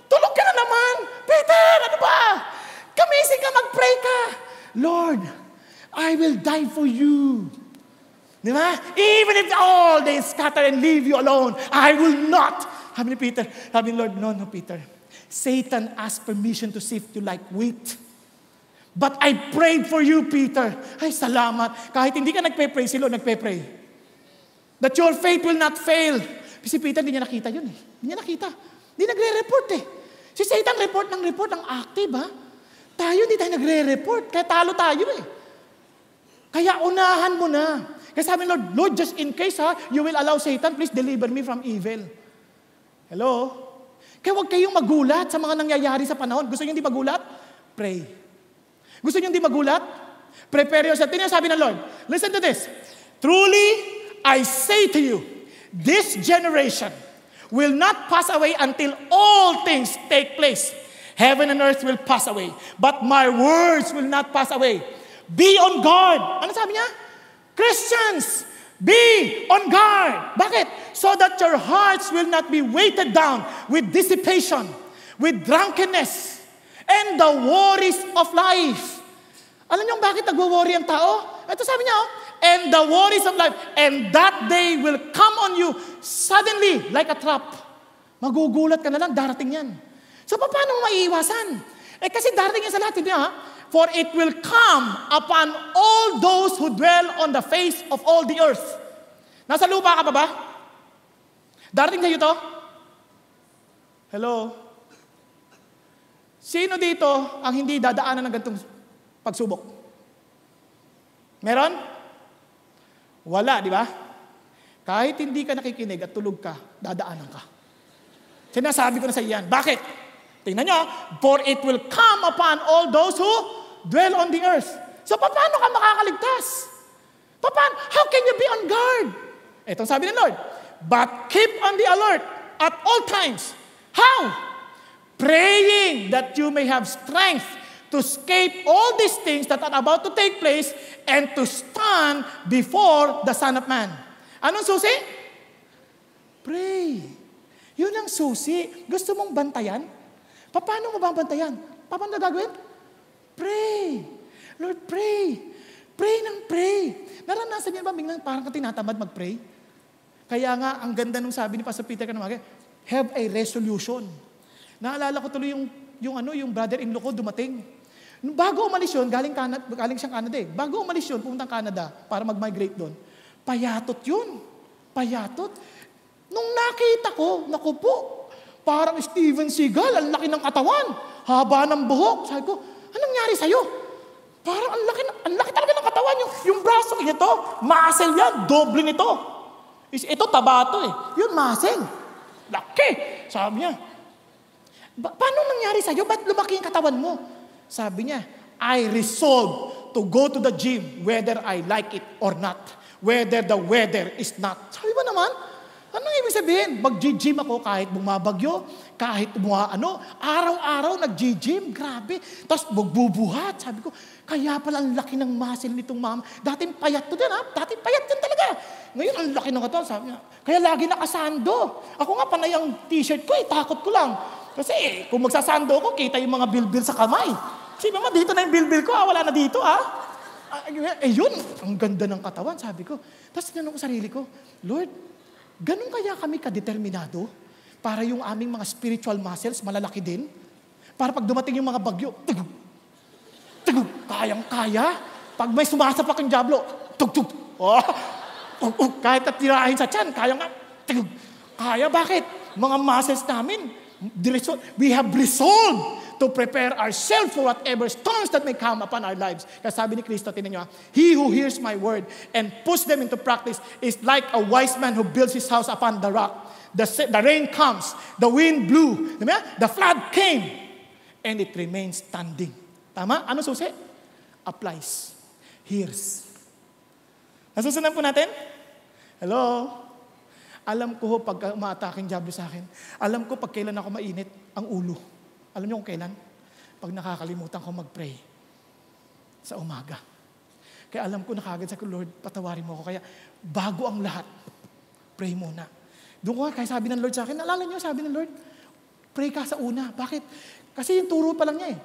tulog ka na naman. Peter, ano ba? Kamising ka, mag-pray ka. Lord, I will die for you. Di ba? Even if all they scatter and leave you alone, I will not. Sabi ni Peter, sabi ni Lord, no, Peter. Satan asked permission to sift you like wheat. But I prayed for you, Peter. Ay, salamat. Kahit hindi ka nagpe-pray, si Lord nagpe-pray. That your faith will not fail. Si Peter, hindi niya nakita yun eh. Hindi niya nakita. Hindi nagre-report eh. Si Satan report ng active ha. Tayo hindi tayo nagre-report. Kaya talo tayo eh. Kaya unahan mo na. Kaya sabi ni Lord, just in case you will allow Satan, please deliver me from evil. Hello? Kaya huwag kayong magulat sa mga nangyayari sa panahon. Gusto niyo hindi magulat? Pray. Gusto niyo hindi magulat? Prepare yourself. Tingnan sabi ng Lord. Listen to this. Truly, I say to you, this generation will not pass away until all things take place. Heaven and earth will pass away, but my words will not pass away. Be on guard. Ano sabi niya? Christians, be on guard. Bakit? So that your hearts will not be weighted down with dissipation, with drunkenness, and the worries of life. Alam niyo bakit nagwo-worry ang tao? Ito sabi niya, and the worries of life, and that day will come on you suddenly like a trap. Magugulat ka na lang, darating yan. So paano maiiwasan? Kasi darating yan sa lahat, hindi ha? For it will come upon all those who dwell on the face of all the earth. Nasa lupa ka pa ba? Darating sa'yo to? Hello? Sino dito ang hindi dadaanan ng ganitong pagsubok? Meron? Wala, di ba? Kahit hindi ka nakikinig at tulog ka, dadaanan ka. Sinasabi ko na sa iyan. Bakit? Tingnan nyo, for it will come upon all those who dwell on the earth. So, paano ka makakaligtas? Paano? How can you be on guard? Itong sabi ng Lord, but keep on the alert at all times. How? Praying that you may have strength to escape all these things that are about to take place and to stand before the Son of Man. Anong susi? Pray. Yun ang susi. Gusto mong bantayan? Paano mo babantayan? Paano gagawin? Pray. Lord, pray. Pray ng pray. Naranasan niyo ba biglang parang tinatamad mag-pray? Kaya nga, ang ganda nung sabi ni Pastor Peter Kanamage, have a resolution. Naalala ko tuloy yung brother-in-law ko dumating. Bago umalis yun, galing siyang Canada eh. Bago umalis yun, pumuntang Canada para mag-migrate doon. Payatot yun. Payatot. Nung nakita ko, naku po, parang Steven Seagal, ang laki ng katawan, haba ng buhok. Sabi ko, anong nangyari sa'yo? Parang ang laki talaga ng katawan. Yung braso, ito, muscle yan, doble nito. Ito, taba to eh. Yun, muscle. Laki. Sabi niya, paano nangyari sa'yo? Ba't lumaki yung katawan mo? Sabi niya, I resolve to go to the gym whether I like it or not. Whether the weather is not. Sabi ba naman? Anong ibig sabihin? Mag-gym ako kahit bumabagyo, kahit araw-araw nag-gym, grabe. Tapos magbubuhat. Sabi ko, kaya pala ang laki ng muscle nitong mama. Dating payat to din ha? Dating payat din talaga. Ngayon ang laki ng katawan. Sabi niya, kaya lagi nakasando. Ako nga panay ang t-shirt ko takot ko lang. Kasi kung magsasando ko, kita yung mga bilbil sa kamay. Sabi mo, dito na yung bilbil ko, wala na dito yun, ang ganda ng katawan, sabi ko. Tapos tinanong ko sarili ko, Lord, ganun kaya kami kadeterminado para yung aming mga spiritual muscles malalaki din? Para pag dumating yung mga bagyo, kayang-kaya. Pag may sumasapak yung diablo, kahit natirahin sa tiyan, kaya. Bakit? Mga muscles namin, we have resolved to prepare ourselves for whatever storms that may come upon our lives. Kaya sabi ni Kristo, tingnan nyo, he who hears my word and puts them into practice is like a wise man who builds his house upon the rock. The rain comes, the wind blew, the flood came, and it remains standing. Tama? Ano susi? Applies. Hears. Nasusundan po natin? Hello? Alam ko pag umaataking diablo sa akin, alam ko pag kailan ako mainit ang ulo. Alam niyo kung kailan? Pag nakakalimutan ko mag-pray sa umaga. Kaya alam ko na kagad sa Lord, patawarin mo ako. Kaya bago ang lahat, pray muna. Doon ko kaya sabi ng Lord sa akin, naalala niyo, sabi ng Lord, pray ka sa una. Bakit? Kasi yung turo pa lang niya eh.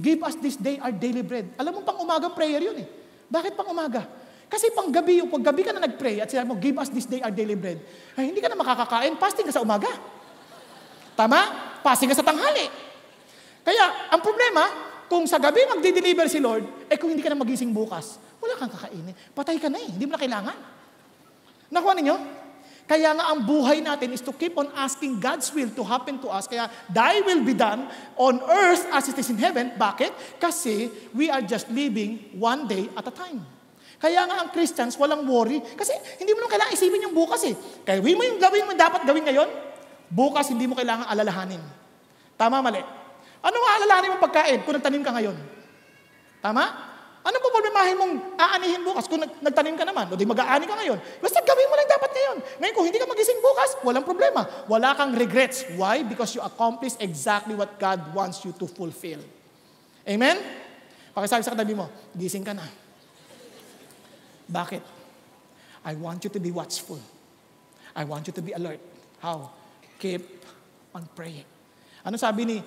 Give us this day our daily bread. Alam mo pang umagang prayer yun eh. Bakit pang umaga? Kasi pag gabi ka na nag-pray at sinabi mo, give us this day our daily bread, ay hindi ka na makakakain, fasting ka sa umaga. Tama? Fasting ka sa tanghali. Kaya, ang problema, kung sa gabi magdi-deliver si Lord, kung hindi ka na magising bukas, wala kang kakainin. Patay ka na hindi mo na kailangan. Nakuha ninyo? Kaya nga ang buhay natin is to keep on asking God's will to happen to us. Kaya, thy will be done on earth as it is in heaven. Bakit? Kasi we are just living one day at a time. Kaya nga ang Christians, walang worry. Kasi hindi mo nung kailangan isipin yung bukas eh. Kaya mo yung gawin mo dapat gawin ngayon, bukas hindi mo kailangan alalahanin. Tama, mali? Ano nga alalahanin mong pagkain kung nagtanim ka ngayon? Tama? Ano po problemahin mong aanihin bukas kung nagtanim ka naman? O di mag-aani ka ngayon. Basta gawin mo lang dapat ngayon. Ngayon kung hindi ka magising bukas, walang problema. Wala kang regrets. Why? Because you accomplished exactly what God wants you to fulfill. Amen? Pakisabi sa katabi mo, gising ka na. Bakit? I want you to be watchful. I want you to be alert. How? Keep on praying. Ano sabi ni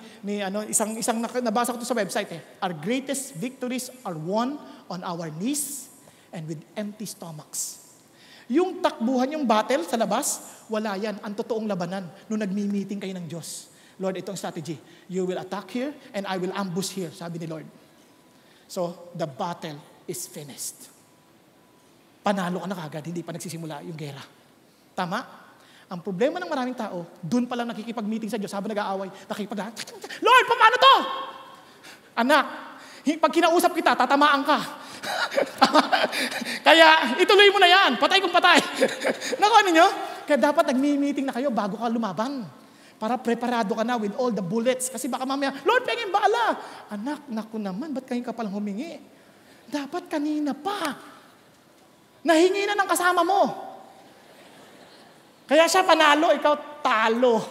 isang nabasa ko to sa website Our greatest victories are won on our knees and with empty stomachs. Yung takbuhan, yung battle sa labas, wala yan. Ang totoong labanan nung nagmi-meeting kayo ng Diyos. Lord, itong strategy. You will attack here and I will ambush here, sabi ni Lord. So, the battle is finished. Panalo ka na kagad, hindi pa nagsisimula yung gera. Tama? Ang problema ng maraming tao, doon pa lang nakikipag-meeting sa Diyos habang nag-aaway, Lord, paano to? Anak, pag kinausap kita, tatamaan ka. Kaya, ituloy mo na yan. Patay kung patay. Nakuha ninyo? Kaya dapat nagmi-meeting na kayo bago ka lumaban. Para preparado ka na with all the bullets. Kasi baka mamaya, Lord, pengin bala. Anak, naku naman, ba't kayo ka palang humingi? Dapat kanina pa. Nahingi na ng kasama mo. Kaya siya panalo, ikaw talo.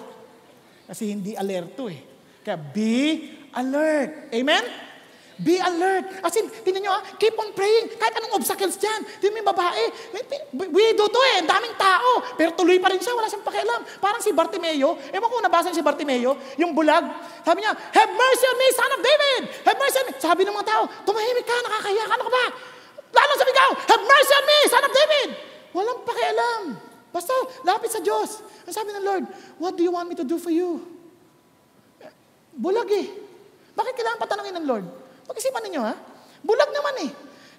Kasi hindi alerto Kaya be alert. Amen? Be alert. As in, tingnan nyo keep on praying. Kahit anong obstacles dyan. Tingnan mo yung babae. We do to ang daming tao. Pero tuloy pa rin siya, wala siyang pakialam. Parang si Bartimeo, ewan ko nabasa si Bartimeo, yung bulag. Sabi niya, have mercy on me, son of David. Have mercy on me. Sabi ng mga tao, tumahimik ka, nakakahiya ka, ano ka ba? Lalo sabi ka, have mercy on me, son of David. Walang pakialam. Basta, lapit sa Diyos. Ang sabi ng Lord, what do you want me to do for you? Bulag Bakit kailangan patanungin ng Lord? Pag-isipan ninyo Bulag naman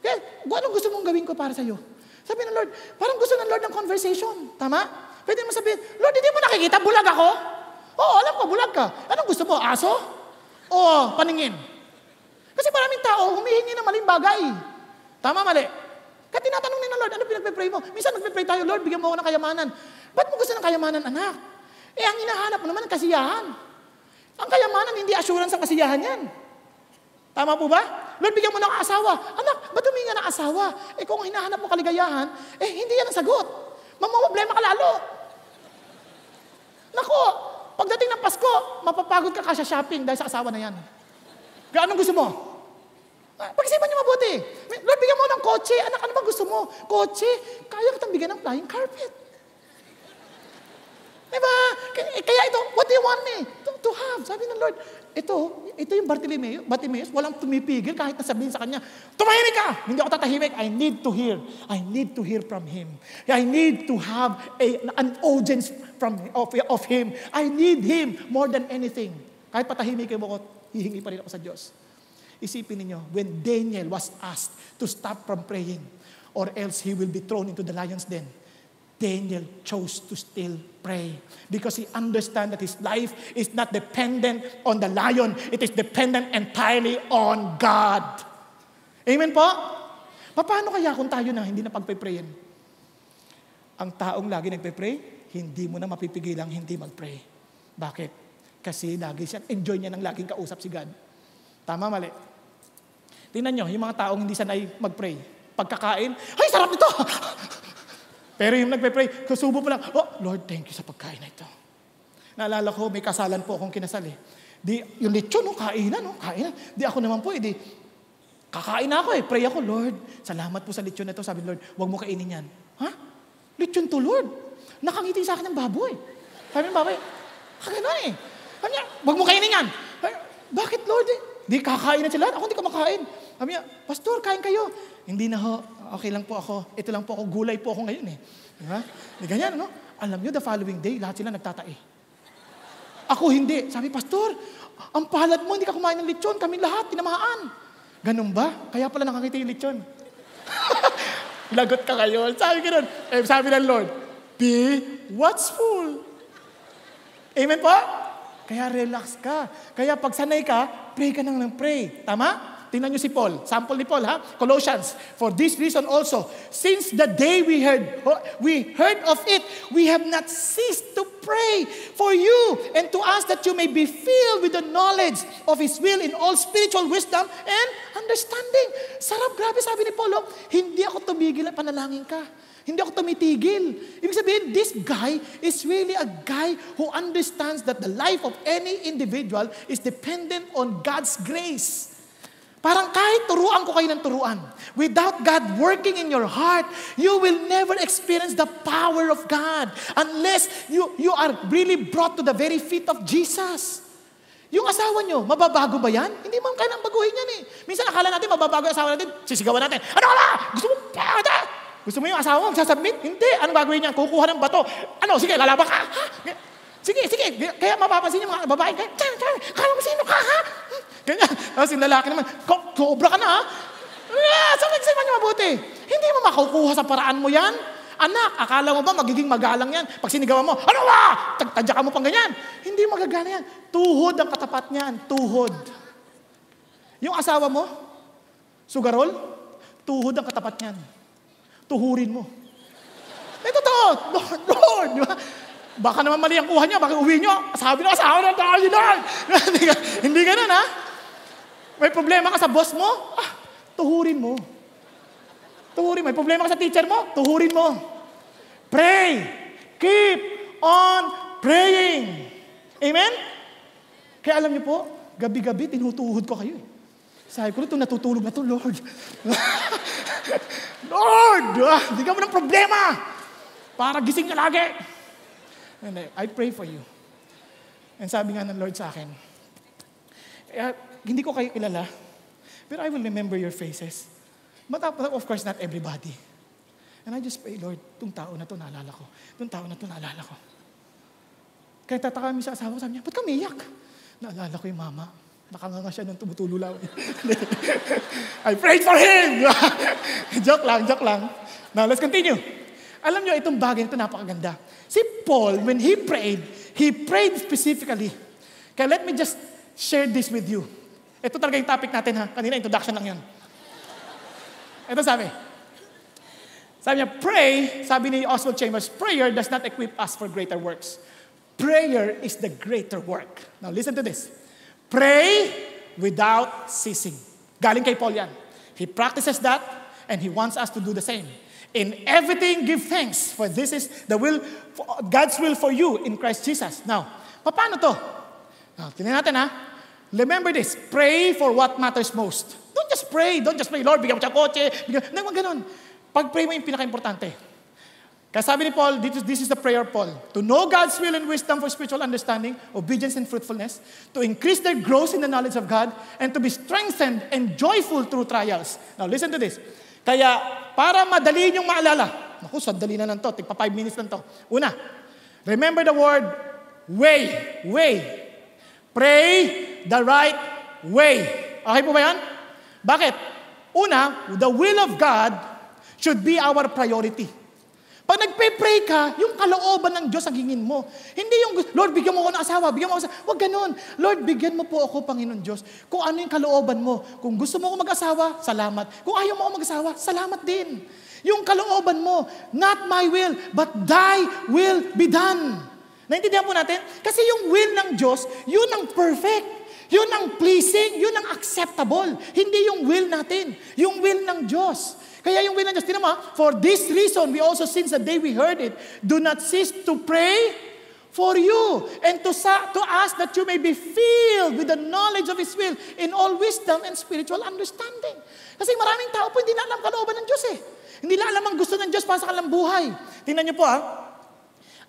Kaya, anong gusto mong gawin ko para sa'yo? Sabi ng Lord, parang gusto ng Lord ng conversation. Tama? Pwede mo sabihin, Lord, hindi mo nakikita, bulag ako? Oo, alam ko, bulag ka. Anong gusto mo, aso? O paningin? Kasi maraming tao, humihingi ng maling bagay. Tama, mali? Kaya tinatanong ni ng Lord, ano pinagpe-pray mo? Minsan nagpe-pray tayo, Lord, bigyan mo ako ng kayamanan. Ba't mo gusto ng kayamanan, anak? Ang hinahanap mo naman ng kasiyahan. Ang kayamanan, hindi assurance ang kasiyahan yan. Tama po ba? Lord, bigyan mo ng asawa. Anak, ba't huminga ng asawa? Kung hinahanap mo kaligayahan, hindi yan ang sagot. Mamamblema ka lalo. Naku, pagdating ng Pasko, mapapagod ka sa shopping dahil sa asawa na yan. Kaya anong gusto mo? Pag-isipan niyo mabuti. Lord, bigyan mo ng kotse. Anak, ano ba gusto mo? Kotse? Kaya kitang bigyan ng flying carpet. Diba? Kaya ito, what do you want me to have? Sabi ng Lord, ito yung Bartimeus, walang tumipigil kahit nasabihin sa kanya, tumahimik ka! Hindi ako tatahimik. I need to hear. I need to hear from Him. I need to have an audience of Him. I need Him more than anything. Kahit patahimikin mo ko, hihingi pa rin ako sa Diyos. Isipin ninyo, when Daniel was asked to stop from praying or else he will be thrown into the lion's den, Daniel chose to still pray because he understand that his life is not dependent on the lion. It is dependent entirely on God. Amen po? Paano kaya kung tayo na hindi na pagpe-prayin? Ang taong lagi nagpe-pray, hindi mo na mapipigilang hindi mag-pray. Bakit? Kasi lagi siya, enjoy niya ng laging kausap si God. Tama, mali? Tingnan nyo, yung mga taong hindi sanay mag-pray. Pagkakain, ay, sarap nito! Pero yung nagpe-pray, kasubo pa lang, oh, Lord, thank you sa pagkain na ito. Naalala ko, may kasalan po akong kinasal Di, yung lechon, kainan. Di ako naman po, kakain ako pray ako, Lord, salamat po sa lechon na ito. Sabi Lord, huwag mo kainin yan. Ha? Lechon to, Lord. Nakangiti sa akin ng baboy. Sabi ng baboy, gano'n Sabi niya, huwag mo kainin yan. Bakit, Lord? Di kakain na sila. Ako hindi ka makain. Sabi niya, Pastor, kain kayo. Hindi na ho. okay lang po ako. Ito lang po ako, gulay po ako ngayon eh. Di ba? Di ganyan, no? Alam nyo, the following day, lahat sila nagtatae. Ako hindi. Sabi, Pastor, ang palad mo, hindi ka kumain ng lechon. Kami lahat, tinamaan. Ganun ba? Kaya pala nakakita yung lechon. Lagot ka kayo. Sabi ka nun. Sabi ng Lord, be watchful. Amen po? Kaya relax ka. Kaya pag sanay ka, pray ka nang pray. Tama? Tingnan nyo si Paul. Sample ni Paul, ha? Colossians. For this reason also, since the day we heard of it, we have not ceased to pray for you and to ask that you may be filled with the knowledge of His will in all spiritual wisdom and understanding. Sarap, grabe, sabi ni Paul, hindi ako tumigil at panalangin ka. Hindi ako tumitigil. Ibig sabihin, this guy is really a guy who understands that the life of any individual is dependent on God's grace. Parang kahit turuan ko kayo ng turuan, without God working in your heart, you will never experience the power of God unless you are really brought to the very feet of Jesus. Yung asawa nyo, mababago ba yan? Hindi mo kailangang baguhin yan eh. Minsan akala natin mababago yung asawa natin, sisigawan natin, ano ka ba? Gusto mo pa? Gusto mo yung asawa mo sasubmit? Hindi. Anong gagawin niya? Kukuha ng bato. Ano? Sige, lalaban ka. Ha? Sige. Kaya mapapansin yung mga babae, kala mo sino ka, ha? Ganyan. Tapos yung lalaki naman, cobra ka na, ha? Sabi niyo mabuti. Hindi mo makukuha sa paraan mo yan. Anak, akala mo ba magiging magalang yan? Pag sinigawan mo, ano ba? Tadya ka mo pang ganyan. Hindi magagana yan. Tuhod ang katapat niyan. Tuhod. Yung asawa mo, sugarol, tuhod ang katapat niyan. Tuhurin mo. Totoo. Lord. Baka naman mali ang kuha niya, baka uwi niyo. Sabi na asawa na tayo na. Hindi ganun, ha? May problema ka sa boss mo? Tuhurin mo. May problema ka sa teacher mo? Tuhurin mo. Pray. Keep on praying. Amen? Kaya alam niyo po, gabi-gabi, tinutuhod ko kayo. Sabi ko, itong natutulog na to, Lord. Lord, hindi ka mo ng problema. Para gising ka lagi. And I pray for you. And sabi nga ng Lord sa akin, hindi ko kayo kilala, but I will remember your faces. But of course, not everybody. And I just pray, Lord, itong tao na to naalala ko. Kaya tataka kami sa asawa ko, sabi niya, ba't ka umiyak? Naalala ko yung mama. Nakanganga siya nung tumutululaw. I prayed for him! Joke lang. Now, let's continue. Alam niyo, itong bagay ito napakaganda. Si Paul, when he prayed specifically. Kaya let me just share this with you. Ito talaga yung topic natin, ha? Kanina, introduction lang yun. Ito sabi niya, pray, sabi ni Oswald Chambers, prayer does not equip us for greater works. Prayer is the greater work. Now, listen to this. Pray without ceasing. Galing kay Paul yan. He practices that, and he wants us to do the same. In everything, give thanks, for this is the will, God's will for you in Christ Jesus. Now, paano to? Now, tingnan natin, ha? Remember this, pray for what matters most. Don't just pray, Lord, bigyan mo siya kotse. Hindi mo ganun. Pag-pray mo yung pinaka-importante. Kaya sabi ni Paul, this is the prayer of Paul. To know God's will and wisdom for spiritual understanding, obedience and fruitfulness, to increase their growth in the knowledge of God, and to be strengthened and joyful through trials. Now, listen to this. Kaya, para madali niyong maalala, naku, sandali na lang to, tigpa 5 minutes lang to. Una, remember the word way. Pray the right way. Okay po ba yan? Bakit? Una, the will of God should be our priority. Pag nagpe-pray ka, yung kalooban ng Diyos ang hingin mo. Hindi yung, Lord, bigyan mo ako ng asawa, Huwag ganun. Lord, bigyan mo po ako, Panginoon Diyos. Kung ano yung kalooban mo. Kung gusto mo ako mag-asawa, salamat. Kung ayaw mo ako mag-asawa, salamat din. Yung kalooban mo, not my will, but thy will be done. Naintindihan po natin? Kasi yung will ng Diyos, yun ang perfect. Yun ang pleasing, yun ang acceptable. Hindi yung will natin. Yung will ng Diyos. Kaya yung will ng Diyos, tinan mo, for this reason, we also, since the day we heard it, do not cease to pray for you and to ask that you may be filled with the knowledge of His will in all wisdom and spiritual understanding. Kasi maraming tao po hindi na alam kalooban ng Diyos eh. Hindi na alam ang gusto ng Diyos para sa kanilang buhay. Tingnan niyo po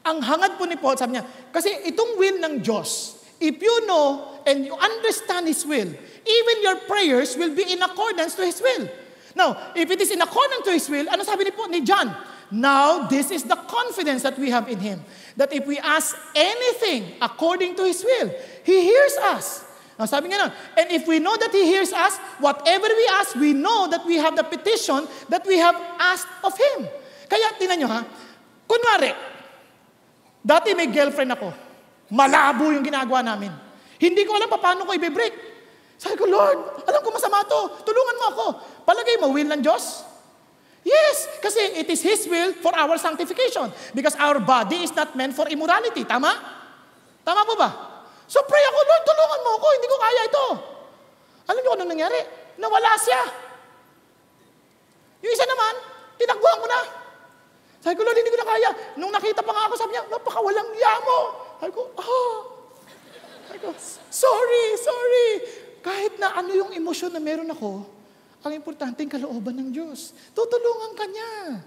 ang hangad po ni Paul, sabi niya, kasi itong will ng Diyos, if you know and you understand His will, even your prayers will be in accordance to His will. Now, if it is in accordance to His will, ano sabi ni John? Now, this is the confidence that we have in Him. That if we ask anything according to His will, He hears us. Now, sabi nga nun, and if we know that He hears us, whatever we ask, we know that we have the petition that we have asked of Him. Kaya, tinan nyo ha, kunwari, dati may girlfriend ako. Malabo yung ginagawa namin. Hindi ko alam paano ko i-break. Sabi ko, Lord, alam ko masama to. Tulungan mo ako. Palagay mo, will ng Diyos? Yes, kasi it is His will for our sanctification. Because our body is not meant for immorality. Tama? Tama po ba? So pray ako, Lord, tulungan mo ako. Hindi ko kaya ito. Alam niyo kung anong nangyari? Nawala siya. Yung isa naman, tinagbuhan ko na. Sabi ko, Lord, hindi ko na kaya. Nung nakita pa nga ako, sabi niya, napakawalang niya mo. Sabi ko, Sabi ko, sorry. Kahit na ano yung emosyon na meron ako, ang importante yung kalooban ng Diyos. Tutulungan ka niya.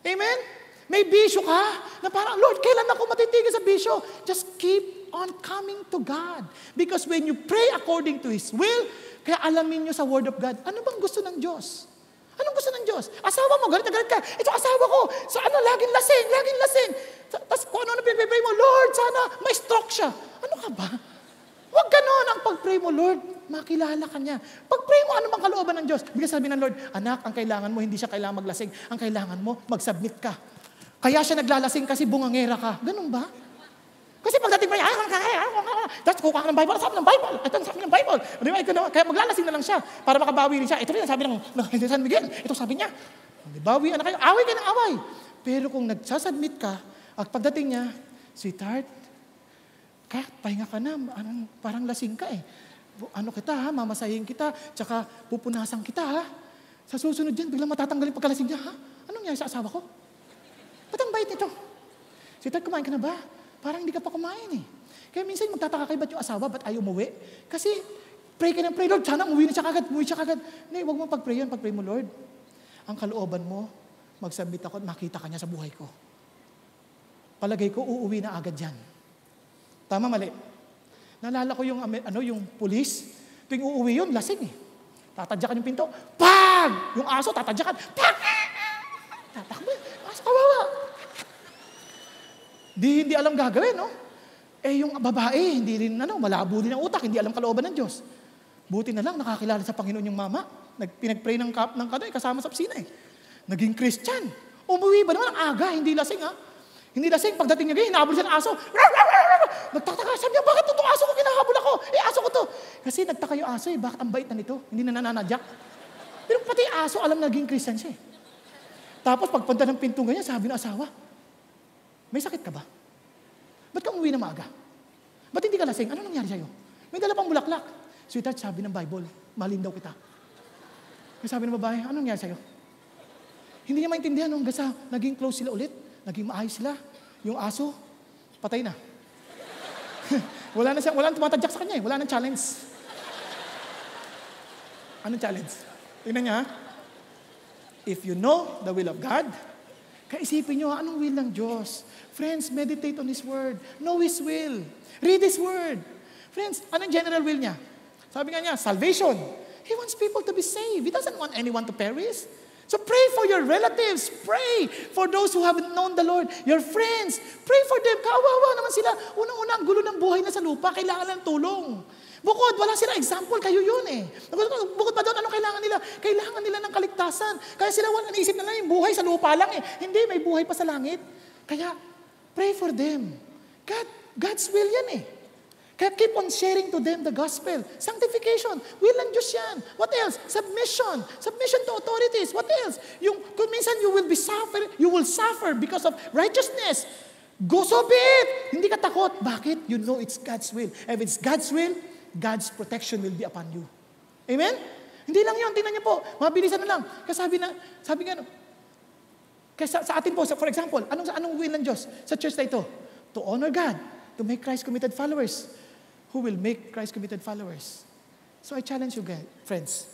Amen? May bisyo ka na parang, Lord, kailan ako matitigil sa bisyo? Just keep on coming to God. Because when you pray according to His will, kaya alamin nyo sa Word of God, ano bang gusto ng Diyos? Anong gusto ng Diyos? Asawa mo, galit na galit ka. Ito asawa ko. Sa laging lasing. Tapos kung ano pinipray mo, Lord, sana may stroke siya. Ano ka ba? Huwag ganon ang pag-pray mo, Lord, makilala ka niya. Pag-pray mo, ano bang kalooban ng Diyos? Bigla sabi ng Lord, anak, ang kailangan mo, hindi siya kailangan maglasing. Ang kailangan mo, mag-submit ka. Kaya siya naglalasing kasi bungangera ka. Ganon ba? Kasi pagdating pa niya, tapos kukuha ka ng Bible, sabi ng Bible, ito ang sabi ng Bible. Kaya maglalasing na lang siya para makabawi rin siya. Ito rin ang sabi ng San Miguel. Ito sabi niya. Bawi na kayo, away ka ng away. Pero kung nagsasubmit ka, at pagdating niya, sweetheart, pahinga ka na, parang lasing ka eh. Ano kita ha, mamasahin kita, tsaka pupunasan kita ha. Sa susunod dyan, biglang matatanggalin pagkalasing niya ha. Anong nangyari sa asawa ko? Ba't ang bait nito? Sweetheart, kumain ka na ba? Parang hindi ka pa kumain eh. Kaya minsan magtataka kayo, ba't yung asawa, ba't ayaw umuwi? Kasi pray ka ng pray, Lord, sana umuwi siya kagad. Hindi, huwag mo pag-pray yun, pag-pray mo, Lord. Ang kalooban mo, mag-submit ako at makita ka niya sa buhay ko. Palagay ko, uuwi na agad yan. Tama, mali. Naalala ko yung pulis, tuwing uuwi yun, lasing eh. Tatadyakan yung pinto, pag! Yung aso, tatadyakan, pag! Tatakbo, aso, kawawa. Hindi alam gagawin, no? Yung babae, hindi rin, malabo din ang utak, hindi alam kalooban ng Diyos. Buti na lang, nakakilala sa Panginoon yung mama. Pinag-pray ng kasama sa opisina eh. Naging Christian. Umuwi ba naman ang aga, hindi lasing ha? Hindi lasing, pagdating niya ganyan, hinahabol siya ng aso. Nagtataka, sabi niya, bakit itong aso ko kinahabol ako? Aso ko to. Kasi nagtaka yung aso bakit ang bait na nito? Hindi na nananadyak. Pero pati aso, alam naging Christian siya. Tapos pagpunta ng pintong ganyan, sabi ng asawa, may sakit ka ba? Ba't ka umuwi na maaga? Ba't hindi ka lasing? Ano nangyari sa'yo? May dala pang bulaklak. Sweetheart, sabi ng Bible, mahalin daw kita. May sabi ng babae, ano nangyari sa'yo? Hindi niya maintindihan hanggang sa naging close sila ulit. Naging maayos sila. Yung aso, patay na. Wala nang tumatadyak sa kanya eh. Wala nang challenge. Anong challenge? Tingnan niya, if you know the will of God, kaisipin niyo, anong will ng Diyos? Friends, meditate on His Word. Know His will. Read His Word. Friends, anong general will niya? Sabi nga niya, salvation. He wants people to be saved. He doesn't want anyone to perish. So pray for your relatives. Pray for those who haven't known the Lord. Your friends. Pray for them. Kawawa naman sila. Unang-una, ang gulo ng buhay na sa lupa. Kailangan ng tulong. Bukod, wala sila example. Kayo yun eh. Bukod pa doon, anong kailangan nila? Kailangan nila ng kaligtasan. Kaya sila naisip na lang yung buhay sa lupa lang eh. Hindi, may buhay pa sa langit. Kaya, pray for them. God's will yan eh. Kaya keep on sharing to them the gospel. Sanctification. Will ng Diyos yan. What else? Submission. Submission to authorities. What else? Kung minsan you will suffer because of righteousness. Go so be it. Hindi ka takot. Bakit? You know it's God's will. If it's God's will, God's protection will be upon you. Amen? Hindi lang yun. Tingnan niyo po. Mabilisan na lang. Kasi sabi nga, sa atin po, for example, anong will ng Diyos sa church na ito? To honor God. To make Christ committed followers. Who will make Christ committed followers? So I challenge you guys, friends.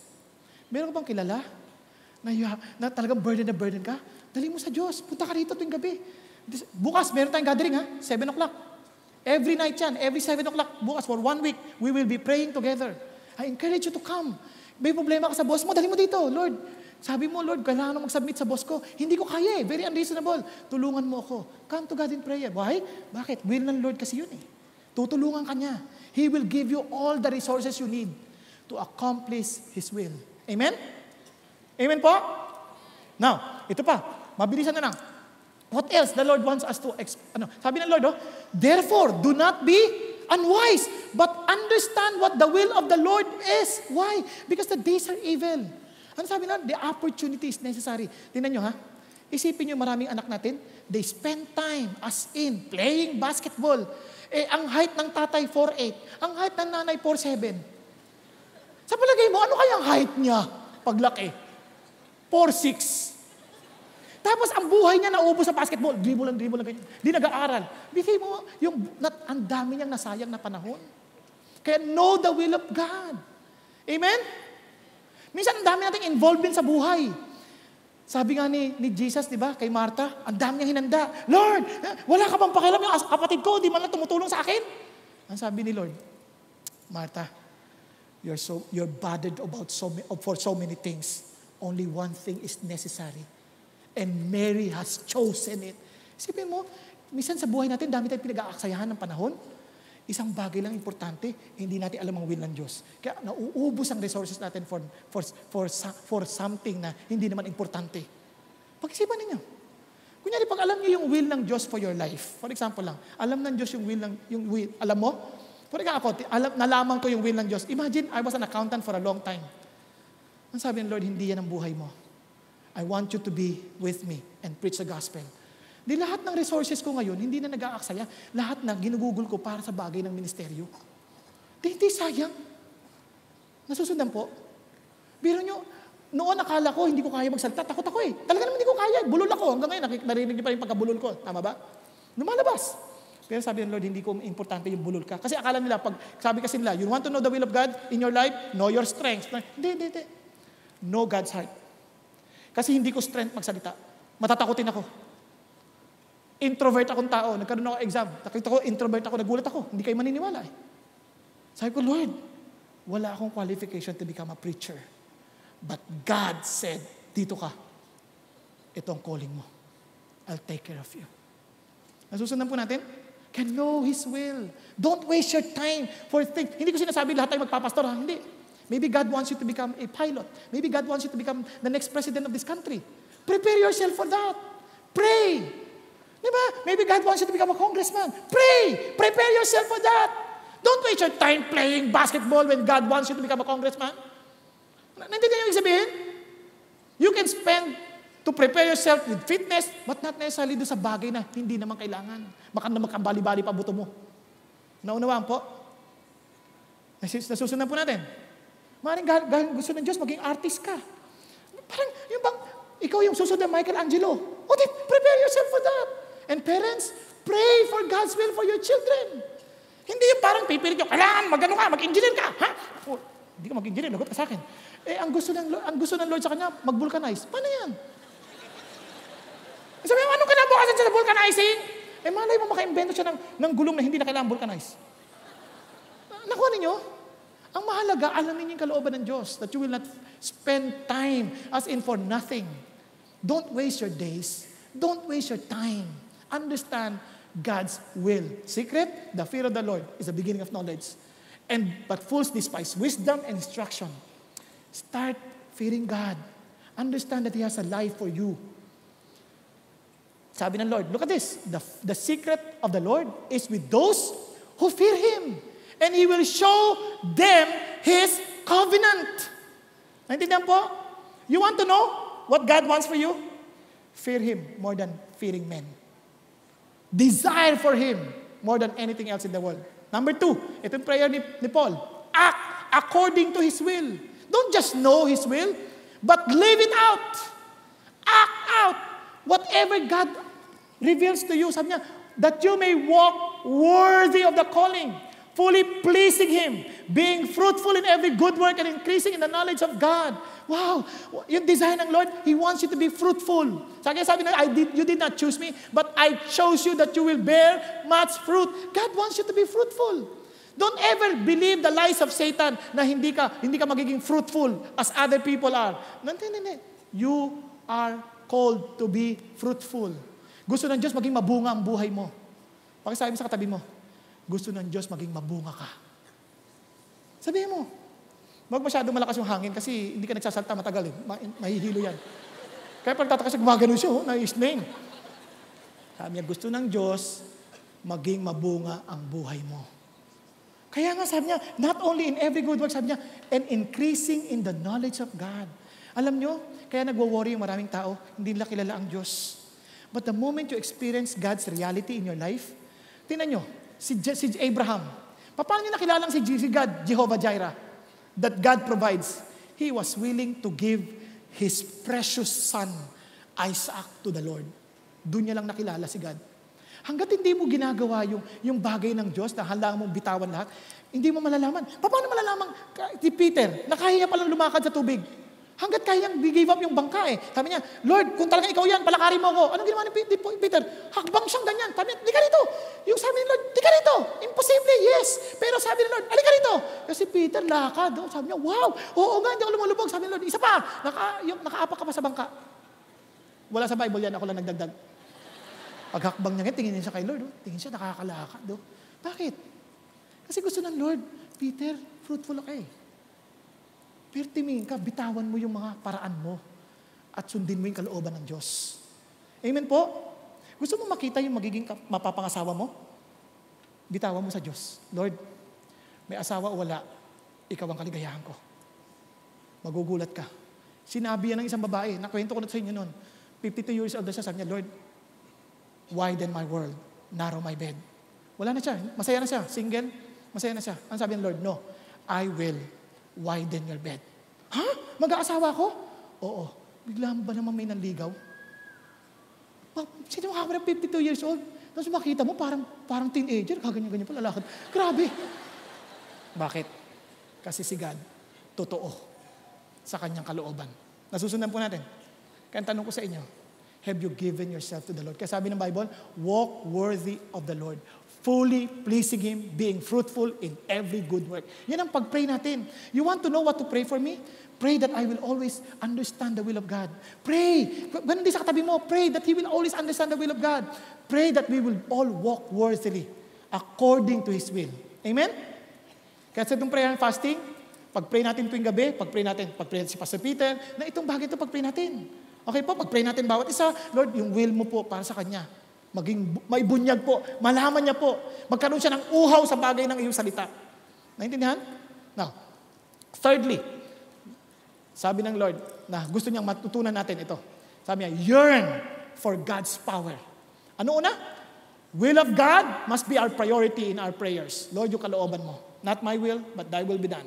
Meron ka bang kilala na talagang burden na burden ka? Dali mo sa Diyos. Punta ka rito tuwing gabi. Bukas, meron tayong gathering ha? 7 o'clock. Every night yan. Every 7 o'clock. Bukas for 1 week, we will be praying together. I encourage you to come. May problema ka sa boss mo, dali mo dito. Lord, Sabi mo, Lord, kailangan na mag-submit sa boss ko. Hindi ko kaya eh. Very unreasonable. Tulungan mo ako. Come to God in prayer. Why? Bakit? Will ng Lord kasi yun eh. Tutulungan ka niya. He will give you all the resources you need to accomplish His will. Amen? Amen po? Now, ito pa. Mabilisan na lang. What else the Lord wants us to sabi ng Lord, therefore, do not be unwise, but understand what the will of the Lord is. Why? Because the days are evil. Ano sabi na? The opportunity is necessary. Tingnan nyo ha. Isipin nyo maraming anak natin, they spend time as in playing basketball. Ang height ng tatay, 4'8". Ang height ng nanay, 4'7". Sa palagay mo, ano kayang height niya paglaki? 4'6". Tapos ang buhay niya naubos sa basketball. Dribble lang, ganyan. Di nag-aaral. Bigay mo, ang dami niyang nasayang na panahon. Kaya know the will of God. Amen? Minsan ang dami nating involved din sa buhay. Sabi nga ni Jesus, di ba, kay Martha, ang dami niyang hinanda. Lord, wala ka bang pakialam yung kapatid ko, di man lang tumutulong sa akin? Ang sabi ni Lord, Martha, you're bothered for so many things. Only one thing is necessary. And Mary has chosen it. Isipin mo, minsan sa buhay natin, dami tayong pinag-aaksayahan ng panahon. Isang bagay lang importante, hindi natin alam ang will ng Diyos. Kaya nauubos ang resources natin for something na hindi naman importante. Pag-isipan ninyo. Kunyari, pag alam niyo yung will ng Diyos for your life, for example lang, alam ng Diyos yung will, alam mo? For example, nalaman ko yung will ng Diyos. Imagine, I was an accountant for a long time. Ang sabi ng Lord, hindi yan ang buhay mo. I want you to be with me and preach the gospel. Di lahat ng resources ko ngayon, hindi na nag-aaksaya. Lahat na ginugugol ko para sa bagay ng ministeryo. Di sayang. Nasusundan po. Biro nyo, noon akala ko, hindi ko kaya magsalita. Takot ako eh. Talaga naman hindi ko kaya. Bulol ako. Hanggang ngayon, narinig niyo pa yung pagkabulol ko. Tama ba? Lumalabas. Pero sabi ng Lord, hindi ko importante yung bulol ka. Kasi akala nila, sabi kasi nila, you want to know the will of God in your life? Know your strengths. Hindi. Know God's heart. Kasi hindi ko strength magsalita. Matatakotin ako. Introvert akong tao. Nagkaroon ako exam. Nakita ko, introvert ako. Nagulat ako. Hindi kayo maniniwala eh. Sabi ko, Lord, wala akong qualification to become a preacher. But God said, dito ka. Ito ang calling mo. I'll take care of you. Nasusundan po natin? Can know His will. Don't waste your time for things. Hindi ko sinasabi lahat tayo magpapastor. Ha? Hindi. Maybe God wants you to become a pilot. Maybe God wants you to become the next president of this country. Prepare yourself for that. Pray. Diba? Maybe God wants you to become a congressman. Pray. Prepare yourself for that. Don't waste your time playing basketball when God wants you to become a congressman. Naintindihan niyo yung sabihin? You can spend to prepare yourself with fitness, but not necessarily doon sa bagay na hindi naman kailangan. Baka na magkabali-bali pa buto mo. Naunawaan po? Nasusundan po natin. Maaaring gusto ng Diyos, maging artist ka. Parang, yung bang, ikaw yung susunod ng Michelangelo. Prepare yourself for that. And parents, pray for God's will for your children. Hindi yung parang pipilit nyo, kailangan, mag-engineer ka. Ha? Hindi ka mag-engineer, lagot ka sa akin. Ang gusto ng Lord sa kanya, mag-vulcanize. Paano yan? Sabi mo, anong kinabukasan siya sa vulcanizing? Malay mo maka-invento siya ng gulong na hindi na kailangan vulcanize. Nakuha ninyo? Ang mahalaga, alamin yung kalooban ng Diyos that you will not spend time as in for nothing. Don't waste your days. Don't waste your time. Understand God's will. Secret, the fear of the Lord is the beginning of knowledge. But fools despise wisdom and instruction. Start fearing God. Understand that He has a life for you. Sabi ng Lord, look at this. The secret of the Lord is with those who fear Him. And He will show them His covenant. Naintindihan po? You want to know what God wants for you? Fear Him more than fearing men. Desire for Him more than anything else in the world. Number 2, ito yung prayer ni Paul. Act according to His will. Don't just know His will, but live it out. Act out. Whatever God reveals to you, sabi niya, that you may walk worthy of the calling, fully pleasing Him, being fruitful in every good work and increasing in the knowledge of God. Wow! Yung design ng Lord, He wants you to be fruitful. Sabi na, you did not choose me, but I chose you that you will bear much fruit. God wants you to be fruitful. Don't ever believe the lies of Satan na hindi ka magiging fruitful as other people are. Hindi. You are called to be fruitful. Gusto ng Diyos maging mabunga ang buhay mo. Pakisabi mo sa katabi mo, gusto ng Diyos maging mabunga ka. Sabihin mo, huwag masyadong malakas yung hangin kasi hindi ka nagsasalta matagal eh. Mahihilo yan. Kaya pag tatakas siya, gumagano siya, na-explain. Sabi niya, gusto ng Diyos maging mabunga ang buhay mo. Kaya nga sabi niya, not only in every good work, sabi niya, and increasing in the knowledge of God. Alam niyo, kaya nagwo-worry yung maraming tao, hindi nila kilala ang Diyos. But the moment you experience God's reality in your life, tingnan niyo, si Abraham, paano niya nakilala si God, Jehovah Jireh, that God provides? He was willing to give his precious son, Isaac, to the Lord. Doon niya lang nakilala si God. Hanggat hindi mo ginagawa yung bagay ng Diyos na halang mong bitawan lahat, hindi mo malalaman. Paano malalaman si Peter na kaya niya palang lumakad sa tubig? Hanggat kaya niyang give up yung bangka eh. Sabi niya, Lord, kung talaga ikaw yan, palakarin mo ako. Anong ginawa ni Peter? Hakbang siyang ganyan. Sabi niya, di ka rito. Yung sabi ni Lord, di ka rito. Imposible, yes. Pero sabi ni Lord, alika rito. Kasi Peter, lakad. Oh. Sabi niya, wow. Oo nga, hindi ako lumulubog. Sabi ni Lord, isa pa. Nakaapak ka pa sa bangka. Wala sa Bible yan, ako lang nagdagdag. Paghakbang niya ngayon, tingin niya siya kay Lord. Oh. Tingin siya, nakakalakad. Oh. Bakit? Kasi gusto ng Lord, Peter, fruitful ka eh. Pero tingin ka, bitawan mo yung mga paraan mo at sundin mo yung kalooban ng Diyos. Amen po? Gusto mo makita yung magiging mapapangasawa mo? Bitawan mo sa Diyos. Lord, may asawa o wala, ikaw ang kaligayahan ko. Magugulat ka. Sinabi yan ng isang babae, nakwento ko na sa inyo noon. 52 years old na siya, sabi niya, Lord, widen my world, narrow my bed. Wala na siya, masaya na siya, single, masaya na siya. Ang sabi ng Lord, no, I will widen your bed. Ha? Mag-aasawa ko? Oo. Bigla ba naman may nanligaw? Sino ka ng 52 years old? Tapos makita mo, parang teenager, kaganyan-ganyan pa lalakad. Grabe. Bakit? Kasi si God, totoo sa kanyang kalooban. Nasusundan po natin. Kaya tanong ko sa inyo, have you given yourself to the Lord? Kaya sabi ng Bible, walk worthy of the Lord, fully pleasing Him, being fruitful in every good work. Yan ang pag-pray natin. You want to know what to pray for me? Pray that I will always understand the will of God. Pray. Ganun din sa katabi mo, pray that He will always understand the will of God. Pray that we will all walk worthily according to His will. Amen? Kaya sa itong prayer and fasting, pag-pray natin tuwing gabi, pag-pray natin si Pastor Peter, na itong bagay ito pag-pray natin. Okay po, pag-pray natin bawat isa, Lord, yung will mo po para sa Kanya. Maging may bunyag po, malaman niya po, magkaroon siya ng uhaw sa bagay ng iyong salita. Naintindihan? Now, thirdly, sabi ng Lord na gusto niyang matutunan natin ito. Sabi niya, yearn for God's power. Ano una? Will of God must be our priority in our prayers. Lord, yung kalooban mo. Not my will, but thy will be done.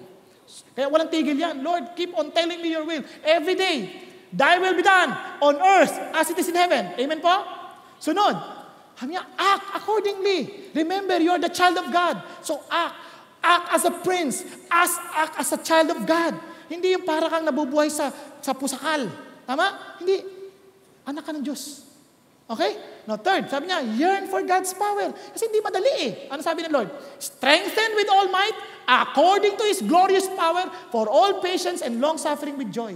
Kaya walang tigil yan. Lord, keep on telling me your will. Every day, thy will be done on earth as it is in heaven. Amen po? Sunod, sabi niya, act accordingly. Remember, you're the child of God. So act. Act as a prince. Act as a child of God. Hindi yung para kang nabubuhay sa pusakal. Tama? Hindi. Anak ka ng Diyos. Okay? Now third, sabi niya, yearn for God's power. Kasi hindi madali eh. Ano sabi ng Lord? Strengthen with all might, according to His glorious power, for all patience and long-suffering with joy.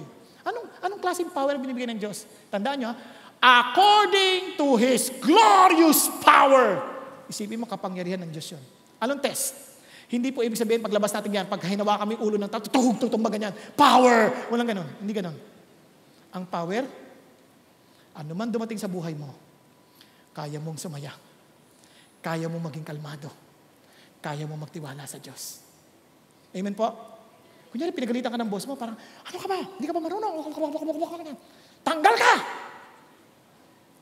Anong klaseng power binibigay ng Diyos? Tandaan niyo, according to His glorious power. Isipin mo, kapangyarihan ng Diyos yun. Anong test? Hindi po ibig sabihin, paglabas natin yan, pag hinawa kami ulo ng tao, tutugtog ganyan. Power! Walang ganon. Hindi ganon. Ang power, ano man dumating sa buhay mo, kaya mong sumaya. Kaya mong maging kalmado. Kaya mong magtiwala sa Diyos. Amen po? Kunyari, pinagalitan ka ng boss mo, parang, ano ka ba? Hindi ka ba marunong? Tanggal ka!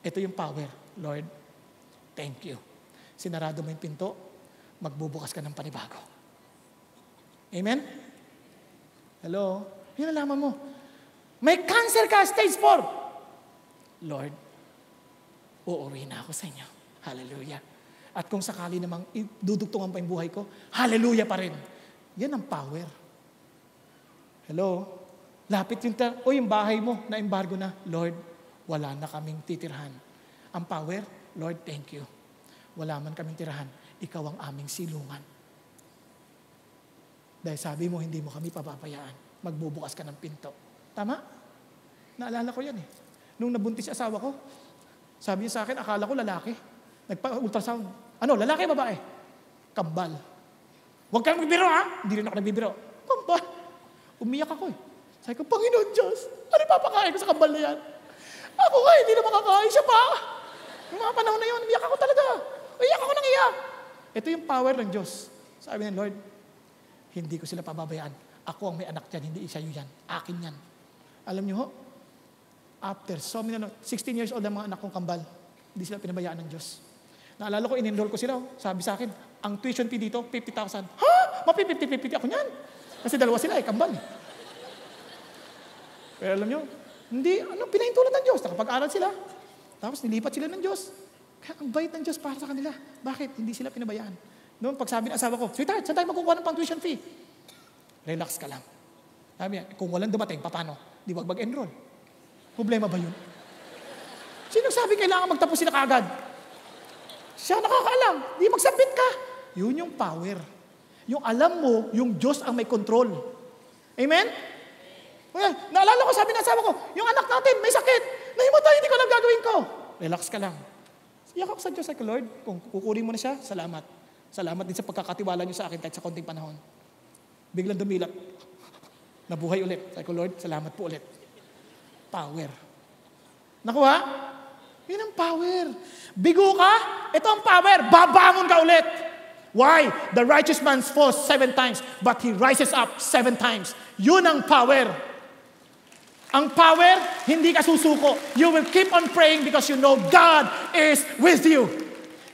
Ito yung power. Lord, thank you. Sinarado mo yung pinto, magbubukas ka ng panibago. Amen? Hello? Yun ang laman mo. May cancer ka, stage 4. Lord, uuwi na ako sa inyo. Hallelujah. At kung sakali namang dudugtungan pa yung buhay ko, hallelujah pa rin. Yan ang power. Hello? Lapit yung bahay mo na embargo na. Lord, wala na kaming titirhan. Ang power, Lord, thank you. Wala man kaming tirahan. Ikaw ang aming silungan. Dahil sabi mo, hindi mo kami papapayaan. Magbubukas ka ng pinto. Tama? Naalala ko yan eh. Nung nabuntis yung asawa ko, sabi niya sa akin, akala ko lalaki. Nagpa-ultrasound. Ano, lalaki, babae? Kambal. Huwag kang magbiro ha? Hindi rin ako nagbibiro. Kambal. Umiyak ako eh. Sabi ko, Panginoon Diyos, ano papakain ko sa kambal na yan? Ako nga, hindi na makakain siya pa. Yung mga panahon na yun, umiyak ako talaga. Umiyak ako nang iyak. Ito yung power ng Diyos. Sabi ng Lord, hindi ko sila pababayaan. Ako ang may anak dyan, hindi isa yan. Akin yan. Alam niyo ho, after so many, 16 years old ang mga anak kong kambal, hindi sila pinabayaan ng Diyos. Naalala ko, in-enroll ko sila. Sabi sa akin, ang tuition fee dito, 50,000. Ha? Mapi-50 ako niyan. Kasi dalawa sila kambal. Pero alam niyo, hindi, pinahintulan ng Diyos. Nakapag-aral sila. Tapos nilipat sila ng Diyos. Kaya ang bait ng Diyos para sa kanila. Bakit? Hindi sila pinabayaan. Noon, pag sabi ng asawa ko, sweetheart, saan tayo magkukuha ng pang tuition fee? Relax ka lang. Sabi niya, kung walang dumating, paano? Di wag mag-enroll. Problema ba yun? Sino sabi kailangan magtapos sila kaagad? Siya nakakaalam. Di magsabit ka. Yun yung power. Yung alam mo, yung Diyos ang may control. Amen? Well, naalala ko, sabi ng asawa ko, yung anak natin, may sakit. Nahimatay, hindi ko alam gagawin ko. Relax ka lang. Iyak ako sa Diyos, like, Lord, kung kukunin mo na siya, salamat. Salamat din sa pagkakatiwala niyo sa akin kahit sa konting panahon. Biglang dumilat. Nabuhay ulit. Like, Lord, salamat po ulit. Power. Nakuha? Yun ang power. Bigo ka? Ito ang power. Babangon ka ulit. Why? The righteous man falls 7 times, but he rises up 7 times. Yun ang power. Ang power, hindi ka susuko. You will keep on praying because you know God is with you.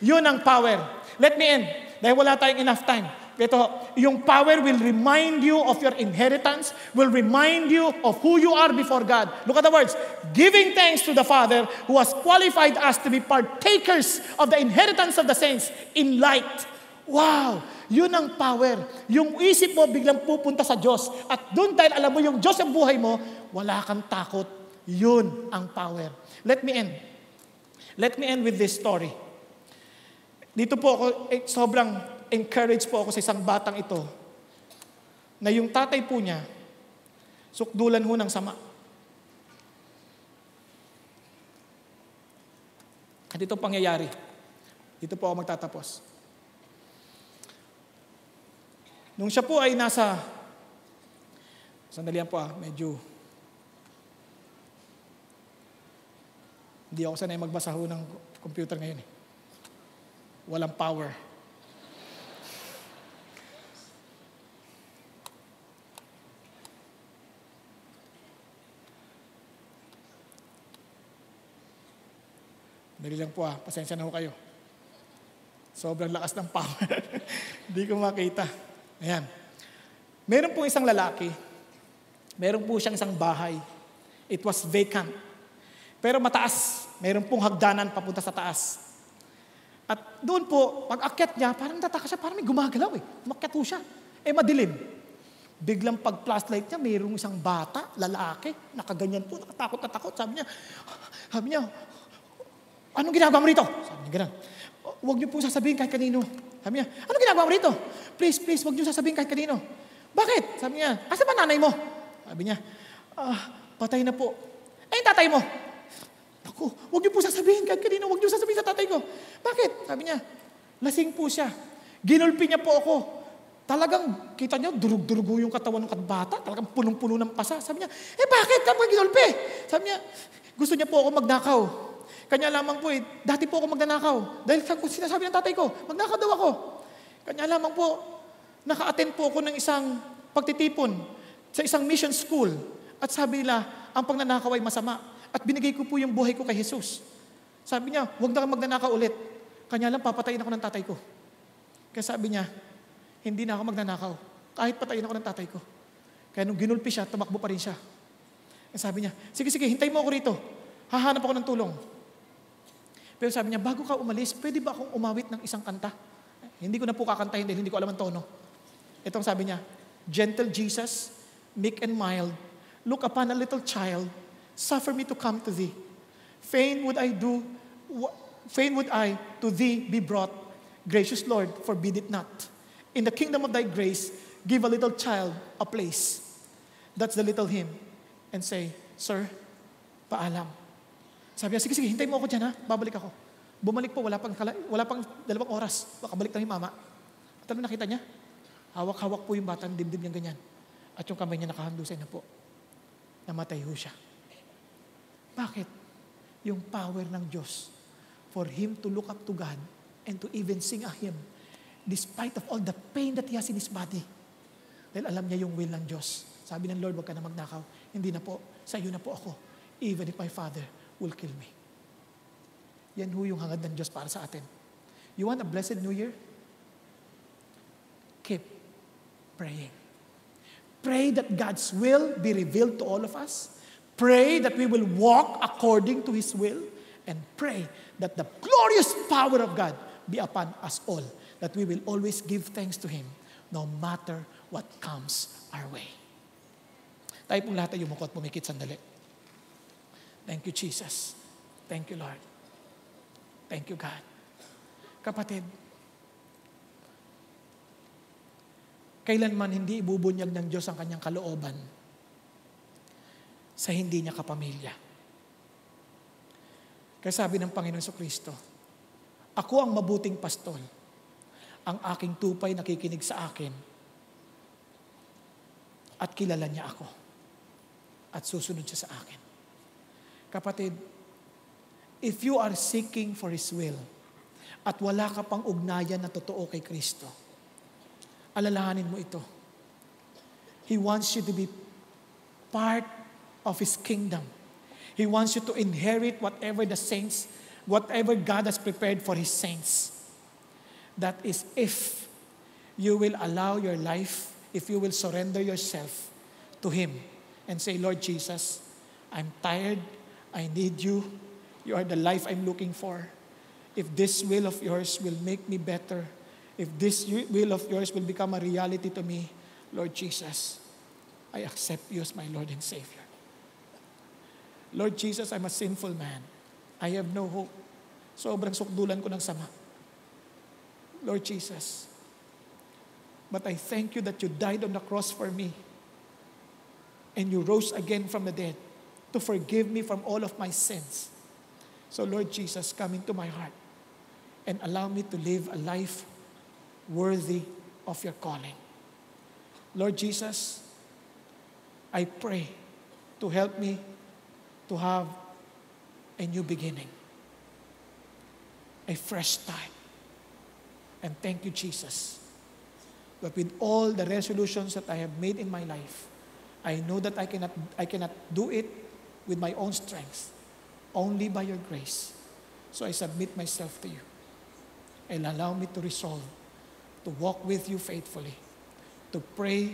Yun ang power. Let me end. Dahil wala tayong enough time. Ito, yung power will remind you of your inheritance, will remind you of who you are before God. Look at the words. Giving thanks to the Father who has qualified us to be partakers of the inheritance of the saints in light. Wow! Yun ang power. Yung isip mo biglang pupunta sa Diyos. At doon dahil alam mo yung Diyos ang buhay mo, wala kang takot. Yun ang power. Let me end. Let me end with this story. Dito po ako, sobrang encouraged po ako sa isang batang ito na yung tatay po niya, sukdulan ho ng sama. At ito pangyayari. Dito po ako magtatapos. Nung siya po ay nasa, sandalian po medyo, hindi ako sanay magbasa ho ng computer ngayon eh. Walang power. Dali lang po pasensya na ho kayo. Sobrang lakas ng power. Hindi ko makita. Ayan. Meron po isang lalaki. Meron po siyang isang bahay. It was vacant. Pero mataas. Meron pong hagdanan papunta sa taas. At doon po, pag akyat niya, parang nataka siya, parang may gumagalaw eh. Umakyat po siya. Madilim. Biglang pag flashlight niya, mayroong isang bata, lalaki, nakaganyan po, nakatakot na takot. Sabi niya, anong ginagawa mo rito? Sabi niya, gano'n. Huwag niyo po sasabihin kahit kanino. Sabi niya, anong ginagawa mo rito? Please, huwag niyo sasabihin kahit kanino. Bakit? Sabi niya, asa ba nanay mo? Sabi niya, patay na po. Yung tatay mo? Ako, huwag niyo po sasabihin kahit kanino. Huwag niyo sasabihin sa tatay ko. Bakit? Sabi niya, lasing po siya. Ginulpi niya po ako. Talagang, kita niyo, durug-durugo yung katawan ng bata. Talagang punong-puno ng pasa. Sabi niya, bakit ka ginulpi? Sabi niya, gusto niya po ako magnakaw. Kanya lamang po dati po ako magnanakaw. Dahil sinasabi ng tatay ko, magnakaw daw ako. Kanya lamang po, naka-attend po ako ng isang pagtitipon sa isang mission school. At sabi nila, ang pagnanakaw ay masama. At binigay ko po yung buhay ko kay Jesus. Sabi niya, huwag na kang magnanakaw ulit. Kanya lang, papatayin ako ng tatay ko. Kaya sabi niya, hindi na ako magnanakaw. Kahit patayin ako ng tatay ko. Kaya nung ginulpi siya, tumakbo pa rin siya. Kaya sabi niya, sige, hintay mo ako rito. Hahanap ako ng tulong. Pero sabi niya, bago ka umalis, pwede ba akong umawit ng isang kanta? Hindi ko na po kakantahin dahil hindi ko alam ang tono. Itong sabi niya, gentle Jesus, meek and mild, look upon a little child, suffer me to come to thee. Fain would I to thee be brought. Gracious Lord, forbid it not. In the kingdom of thy grace, give a little child a place. That's the little hymn. And say, Sir, Paalam. Sabi niya, sige, hintay mo ako dyan ha, babalik ako. Bumalik po, wala pang 2 oras. Makabalik na yung mama. At ano nakita niya? Hawak-hawak po yung batang dibdib niyang ganyan. At yung kamay niya nakahandusay na po. Namatay ho siya. Bakit? Yung power ng Diyos for him to look up to God and to even sing a hymn despite of all the pain that he has in his body. Dahil alam niya yung will ng Diyos. Sabi ng Lord, wag ka na magnakaw. Hindi na po, sa iyo na po ako. Even if my father will kill me. Yan ho yung hangad ng Diyos para sa atin. You want a blessed New Year? Keep praying. Pray that God's will be revealed to all of us. Pray that we will walk according to His will. And pray that the glorious power of God be upon us all. That we will always give thanks to Him no matter what comes our way. Tayo pong lahat ay yumukot, pumikit sandali. Thank you, Jesus. Thank you, Lord. Thank you, God. Kapatid, kailanman hindi ibubunyag ng Diyos ang kanyang kalooban sa hindi niya kapamilya. Kaya sabi ng Panginoon Kristo, ako ang mabuting pastol. Ang aking tupay nakikinig sa akin at kilala niya ako at susunod siya sa akin. Kapatid, if you are seeking for His will at wala ka pang ugnayan na totoo kay Kristo, alalahanin mo ito. He wants you to be part of His kingdom. He wants you to inherit whatever the saints, whatever God has prepared for His saints. That is if you will allow your life, if you will surrender yourself to Him and say, Lord Jesus, I'm tired, I need you, you are the life I'm looking for. If this will of yours will make me better, if this will of yours will become a reality to me, Lord Jesus, I accept you as my Lord and Savior. Lord Jesus, I'm a sinful man. I have no hope. Sobrang sukdulan ko ng sama. Lord Jesus, but I thank you that you died on the cross for me and you rose again from the dead to forgive me from all of my sins. So Lord Jesus, come into my heart and allow me to live a life worthy of your calling. Lord Jesus, I pray to help me to have a new beginning, a fresh start. And thank you, Jesus. But with all the resolutions that I have made in my life, I know that I cannot do it with my own strength, only by your grace. So I submit myself to you. And allow me to resolve to walk with you faithfully, to pray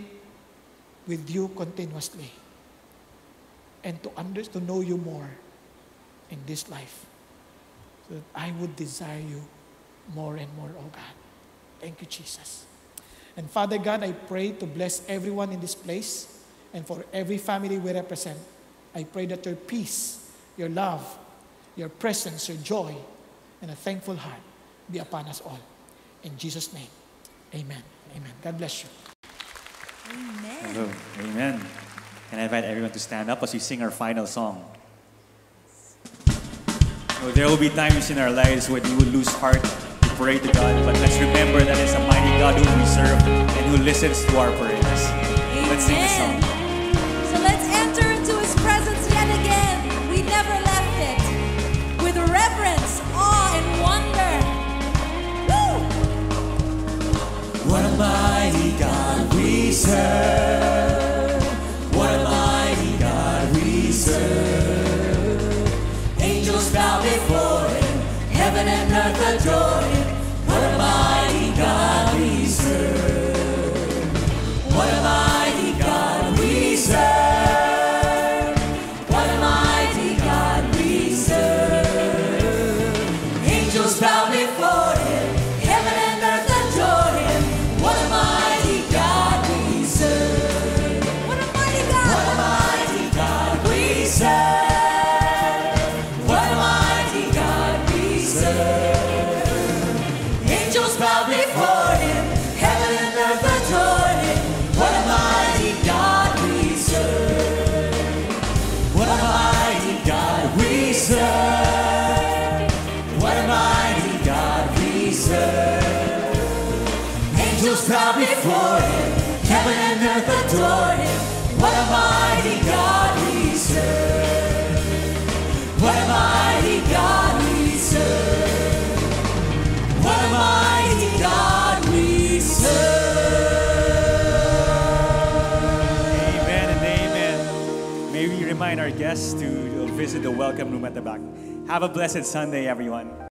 with you continuously, and to know you more in this life, so that I would desire you more and more, oh God. Thank you, Jesus. And Father God, I pray to bless everyone in this place, and for every family we represent, I pray that your peace, your love, your presence, your joy, and a thankful heart be upon us all. In Jesus' name, amen. Amen. God bless you. Amen. Hello. Amen. Can I invite everyone to stand up as we sing our final song? Oh, there will be times in our lives when we will lose heart to pray to God, but let's remember that it's a mighty God who we serve and who listens to our prayers. Let's sing the song. So let's enter into His presence yet again. We never left it. With reverence, awe, and wonder. Woo! What a mighty God we serve. What a mighty God we serve. Angels bow before Him. Heaven and earth adore Him. What a mighty God we serve. What a mighty God we serve. What a mighty God we serve. Angels bow before Him. Heaven and earth adore Him. What a mighty God we serve. adore Him. What a mighty God we serve. What a mighty God we serve. What a mighty God we serve. Amen and amen. May we remind our guests to visit the welcome room at the back. Have a blessed Sunday, everyone.